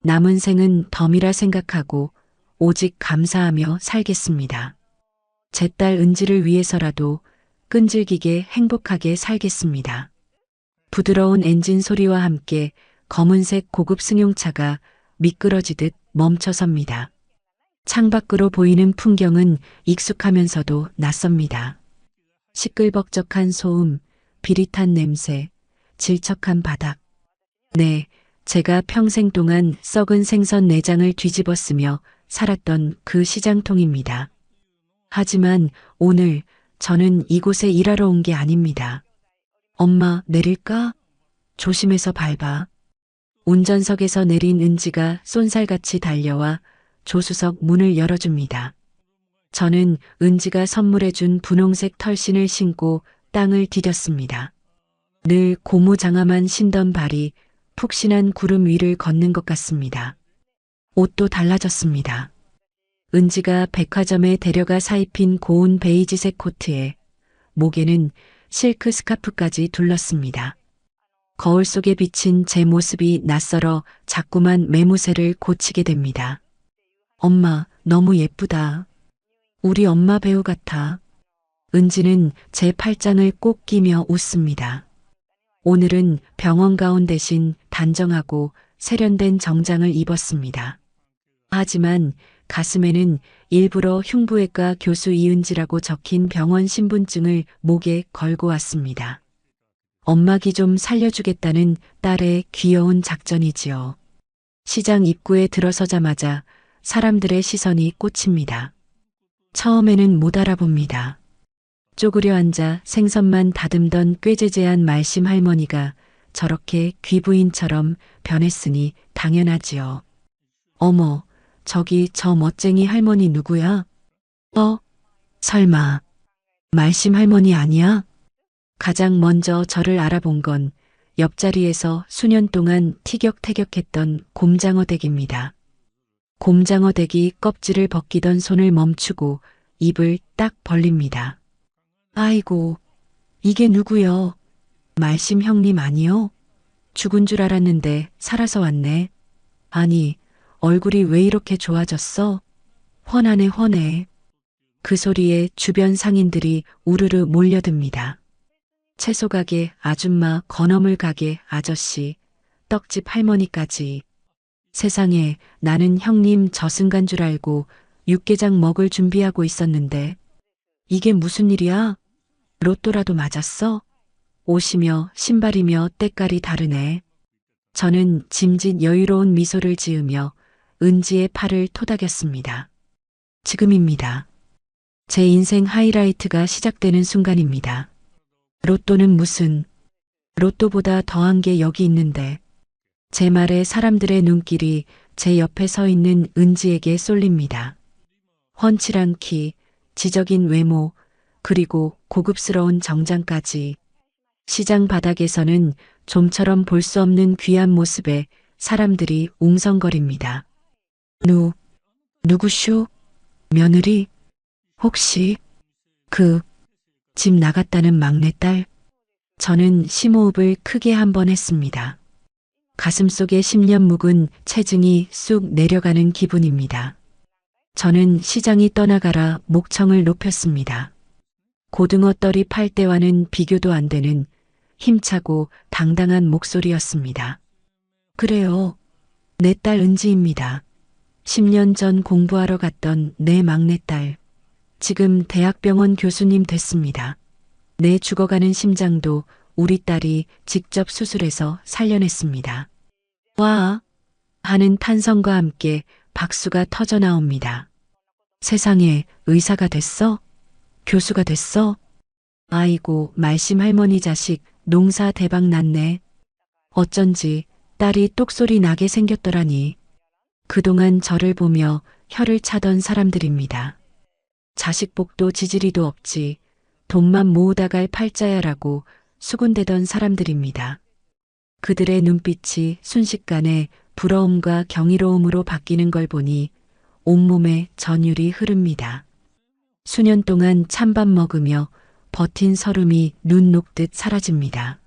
남은 생은 덤이라 생각하고 오직 감사하며 살겠습니다. 제 딸 은지를 위해서라도 끈질기게 행복하게 살겠습니다. 부드러운 엔진 소리와 함께 검은색 고급 승용차가 미끄러지듯 멈춰섭니다. 창밖으로 보이는 풍경은 익숙하면서도 낯섭니다. 시끌벅적한 소음, 비릿한 냄새, 질척한 바닥. 네, 제가 평생 동안 썩은 생선 내장을 뒤집어쓰며 살았던 그 시장통입니다. 하지만 오늘 저는 이곳에 일하러 온 게 아닙니다. 엄마, 내릴까? 조심해서 밟아. 운전석에서 내린 은지가 쏜살같이 달려와 조수석 문을 열어줍니다. 저는 은지가 선물해준 분홍색 털신을 신고 땅을 디뎠습니다. 늘 고무장화만 신던 발이 푹신한 구름 위를 걷는 것 같습니다. 옷도 달라졌습니다. 은지가 백화점에 데려가 사입힌 고운 베이지색 코트에 목에는 실크 스카프까지 둘렀습니다. 거울 속에 비친 제 모습이 낯설어 자꾸만 매무새를 고치게 됩니다. 엄마, 너무 예쁘다. 우리 엄마 배우 같아. 은지는 제 팔짱을 꼭 끼며 웃습니다. 오늘은 병원 가운 대신 단정하고 세련된 정장을 입었습니다. 하지만 가슴에는 일부러 흉부외과 교수 이은지라고 적힌 병원 신분증을 목에 걸고 왔습니다. 엄마 기 좀 살려주겠다는 딸의 귀여운 작전이지요. 시장 입구에 들어서자마자 사람들의 시선이 꽂힙니다. 처음에는 못 알아봅니다. 쪼그려 앉아 생선만 다듬던 꾀재재한 말심 할머니가 저렇게 귀부인처럼 변했으니 당연하지요. 어머, 저기 저 멋쟁이 할머니 누구야? 설마 말심 할머니 아니야? 가장 먼저 저를 알아본 건 옆자리에서 수년 동안 티격태격했던 곰장어 댁입니다. 곰장어 댁이 껍질을 벗기던 손을 멈추고 입을 딱 벌립니다. 아이고, 이게 누구요? 말심 형님 아니요? 죽은 줄 알았는데 살아서 왔네. 아니, 얼굴이 왜 이렇게 좋아졌어? 훤하네, 훤해. 그 소리에 주변 상인들이 우르르 몰려듭니다. 채소 가게 아줌마, 건어물 가게 아저씨, 떡집 할머니까지. 세상에, 나는 형님 저승간 줄 알고 육개장 먹을 준비하고 있었는데 이게 무슨 일이야? 로또라도 맞았어? 옷이며 신발이며 때깔이 다르네. 저는 짐짓 여유로운 미소를 지으며 은지의 팔을 토닥였습니다. 지금입니다. 제 인생 하이라이트가 시작되는 순간입니다. 로또는 무슨, 로또보다 더한 게 여기 있는데. 제 말에 사람들의 눈길이 제 옆에 서 있는 은지에게 쏠립니다. 훤칠한 키, 지적인 외모, 그리고 고급스러운 정장까지. 시장 바닥에서는 좀처럼 볼 수 없는 귀한 모습에 사람들이 웅성거립니다. 누구쇼? 며느리? 혹시 집 나갔다는 막내딸? 저는 심호흡을 크게 한 번 했습니다. 가슴속에 10년 묵은 체증이 쑥 내려가는 기분입니다. 저는 시장이 떠나가라 목청을 높였습니다. 고등어 떨이 팔 때와는 비교도 안 되는 힘차고 당당한 목소리였습니다. 그래요. 내 딸 은지입니다. 10년 전 공부하러 갔던 내 막내딸. 지금 대학병원 교수님 됐습니다. 내 죽어가는 심장도 우리 딸이 직접 수술해서 살려냈습니다. 와! 하는 탄성과 함께 박수가 터져 나옵니다. 세상에, 의사가 됐어? 교수가 됐어? 아이고, 말심 할머니 자식 농사 대박 났네. 어쩐지 딸이 똑소리 나게 생겼더라니. 그동안 저를 보며 혀를 차던 사람들입니다. 자식 복도 지지리도 없지. 돈만 모으다 갈 팔자야라고 수군대던 사람들입니다. 그들의 눈빛이 순식간에 부러움과 경이로움으로 바뀌는 걸 보니 온몸에 전율이 흐릅니다. 수년 동안 찬밥 먹으며 버틴 서름이 눈 녹듯 사라집니다.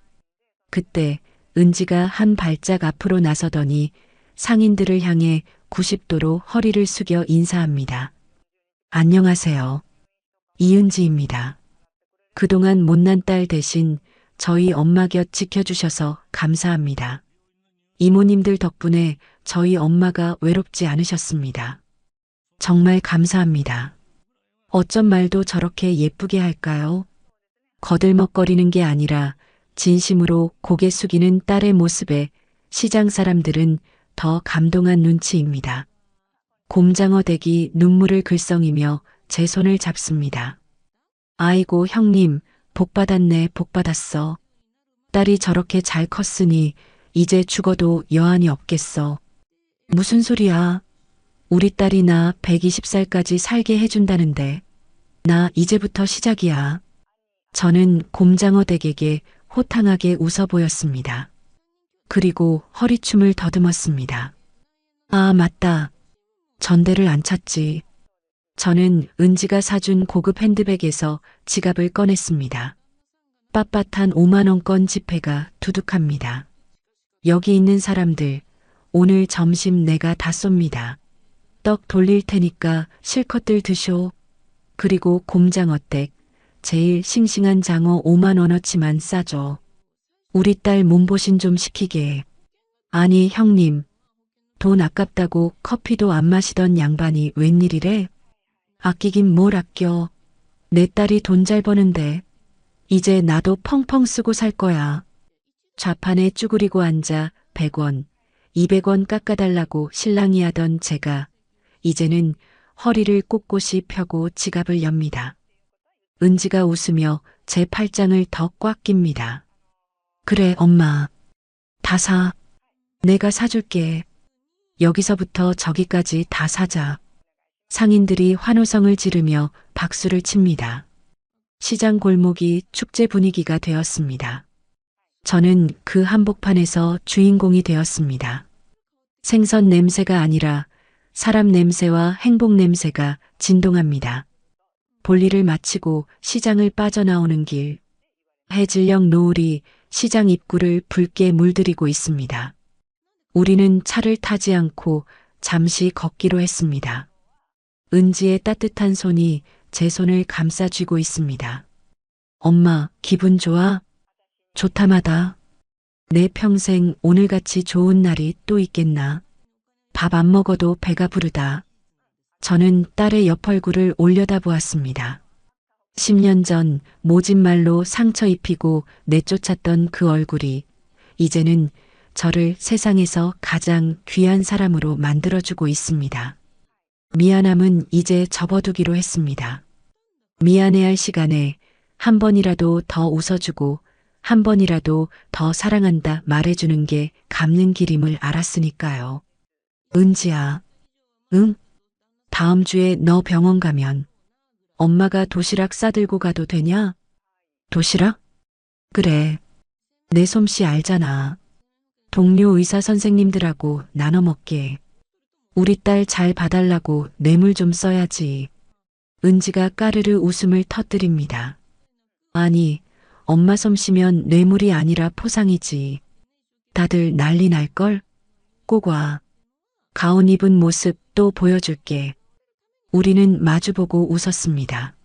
그때 은지가 한 발짝 앞으로 나서더니 상인들을 향해 90도로 허리를 숙여 인사합니다. 안녕하세요. 이은지입니다. 그동안 못난 딸 대신 저희 엄마 곁 지켜주셔서 감사합니다. 이모님들 덕분에 저희 엄마가 외롭지 않으셨습니다. 정말 감사합니다. 어쩜 말도 저렇게 예쁘게 할까요? 거들먹거리는 게 아니라 진심으로 고개 숙이는 딸의 모습에 시장 사람들은 더 감동한 눈치입니다. 곰장어 댁이 눈물을 글썽이며 제 손을 잡습니다. 아이고 형님, 복 받았네, 복 받았어. 딸이 저렇게 잘 컸으니 이제 죽어도 여한이 없겠어. 무슨 소리야? 우리 딸이 나 120살까지 살게 해준다는데. 나 이제부터 시작이야. 저는 곰장어 댁에게 호탕하게 웃어 보였습니다. 그리고 허리춤을 더듬었습니다. 아, 맞다. 전대를 안 찼지. 저는 은지가 사준 고급 핸드백에서 지갑을 꺼냈습니다. 빳빳한 5만원권 지폐가 두둑합니다. 여기 있는 사람들, 오늘 점심 내가 다 쏩니다. 떡 돌릴 테니까 실컷들 드쇼. 그리고 곰장어댁, 제일 싱싱한 장어 5만원어치만 싸줘. 우리 딸 몸보신 좀 시키게. 아니 형님, 돈 아깝다고 커피도 안 마시던 양반이 웬일이래? 아끼긴 뭘 아껴. 내 딸이 돈 잘 버는데 이제 나도 펑펑 쓰고 살 거야. 좌판에 쭈그리고 앉아 100원, 200원 깎아달라고 신랑이 하던 제가 이제는 허리를 꼿꼿이 펴고 지갑을 엽니다. 은지가 웃으며 제 팔짱을 더 꽉 낍니다. 그래 엄마, 다 사. 내가 사줄게. 여기서부터 저기까지 다 사자. 상인들이 환호성을 지르며 박수를 칩니다. 시장 골목이 축제 분위기가 되었습니다. 저는 그 한복판에서 주인공이 되었습니다. 생선 냄새가 아니라 사람 냄새와 행복 냄새가 진동합니다. 볼일을 마치고 시장을 빠져나오는 길, 해질녘 노을이 시장 입구를 붉게 물들이고 있습니다. 우리는 차를 타지 않고 잠시 걷기로 했습니다. 은지의 따뜻한 손이 제 손을 감싸쥐고 있습니다. 엄마, 기분 좋아? 좋다마다. 내 평생 오늘같이 좋은 날이 또 있겠나? 밥 안 먹어도 배가 부르다. 저는 딸의 옆 얼굴을 올려다보았습니다. 10년 전 모진말로 상처 입히고 내쫓았던 그 얼굴이 이제는 저를 세상에서 가장 귀한 사람으로 만들어주고 있습니다. 미안함은 이제 접어두기로 했습니다. 미안해할 시간에 한 번이라도 더 웃어주고 한 번이라도 더 사랑한다 말해주는 게 갚는 길임을 알았으니까요. 은지야, 응? 다음 주에 너 병원 가면 엄마가 도시락 싸들고 가도 되냐? 도시락? 그래. 내 솜씨 알잖아. 동료 의사 선생님들하고 나눠 먹게. 우리 딸 잘 봐달라고 뇌물 좀 써야지. 은지가 까르르 웃음을 터뜨립니다. 아니, 엄마 솜씨면 뇌물이 아니라 포상이지. 다들 난리 날걸? 꼭 와. 가운 입은 모습 또 보여줄게. 우리는 마주보고 웃었습니다.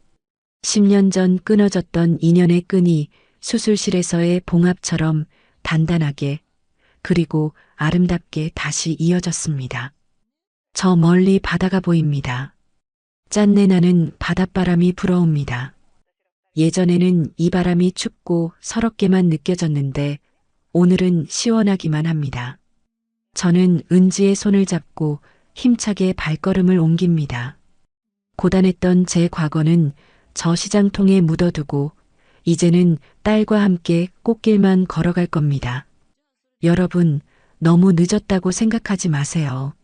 10년 전 끊어졌던 인연의 끈이 수술실에서의 봉합처럼 단단하게 그리고 아름답게 다시 이어졌습니다. 저 멀리 바다가 보입니다. 짠내 나는 바닷바람이 불어옵니다. 예전에는 이 바람이 춥고 서럽게만 느껴졌는데 오늘은 시원하기만 합니다. 저는 은지의 손을 잡고 힘차게 발걸음을 옮깁니다. 고단했던 제 과거는 저 시장통에 묻어두고 이제는 딸과 함께 꽃길만 걸어갈 겁니다. 여러분, 너무 늦었다고 생각하지 마세요.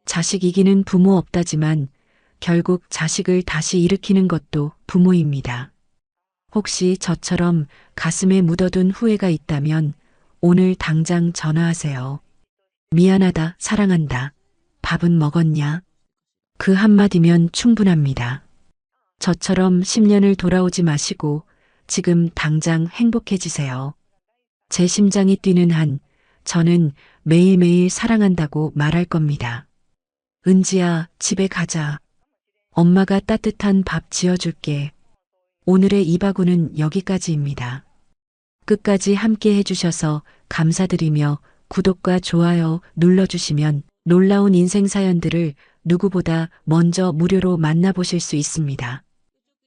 자식 이기는 부모 없다지만 결국 자식을 다시 일으키는 것도 부모입니다. 혹시 저처럼 가슴에 묻어둔 후회가 있다면 오늘 당장 전화하세요. 미안하다, 사랑한다. 밥은 먹었냐? 그 한마디면 충분합니다. 저처럼 10년을 돌아오지 마시고 지금 당장 행복해지세요. 제 심장이 뛰는 한 저는 매일매일 사랑한다고 말할 겁니다. 은지야, 집에 가자. 엄마가 따뜻한 밥 지어줄게. 오늘의 이바구는 여기까지입니다. 끝까지 함께 해주셔서 감사드리며 구독과 좋아요 눌러주시면 놀라운 인생 사연들을 누구보다 먼저 무료로 만나보실 수 있습니다.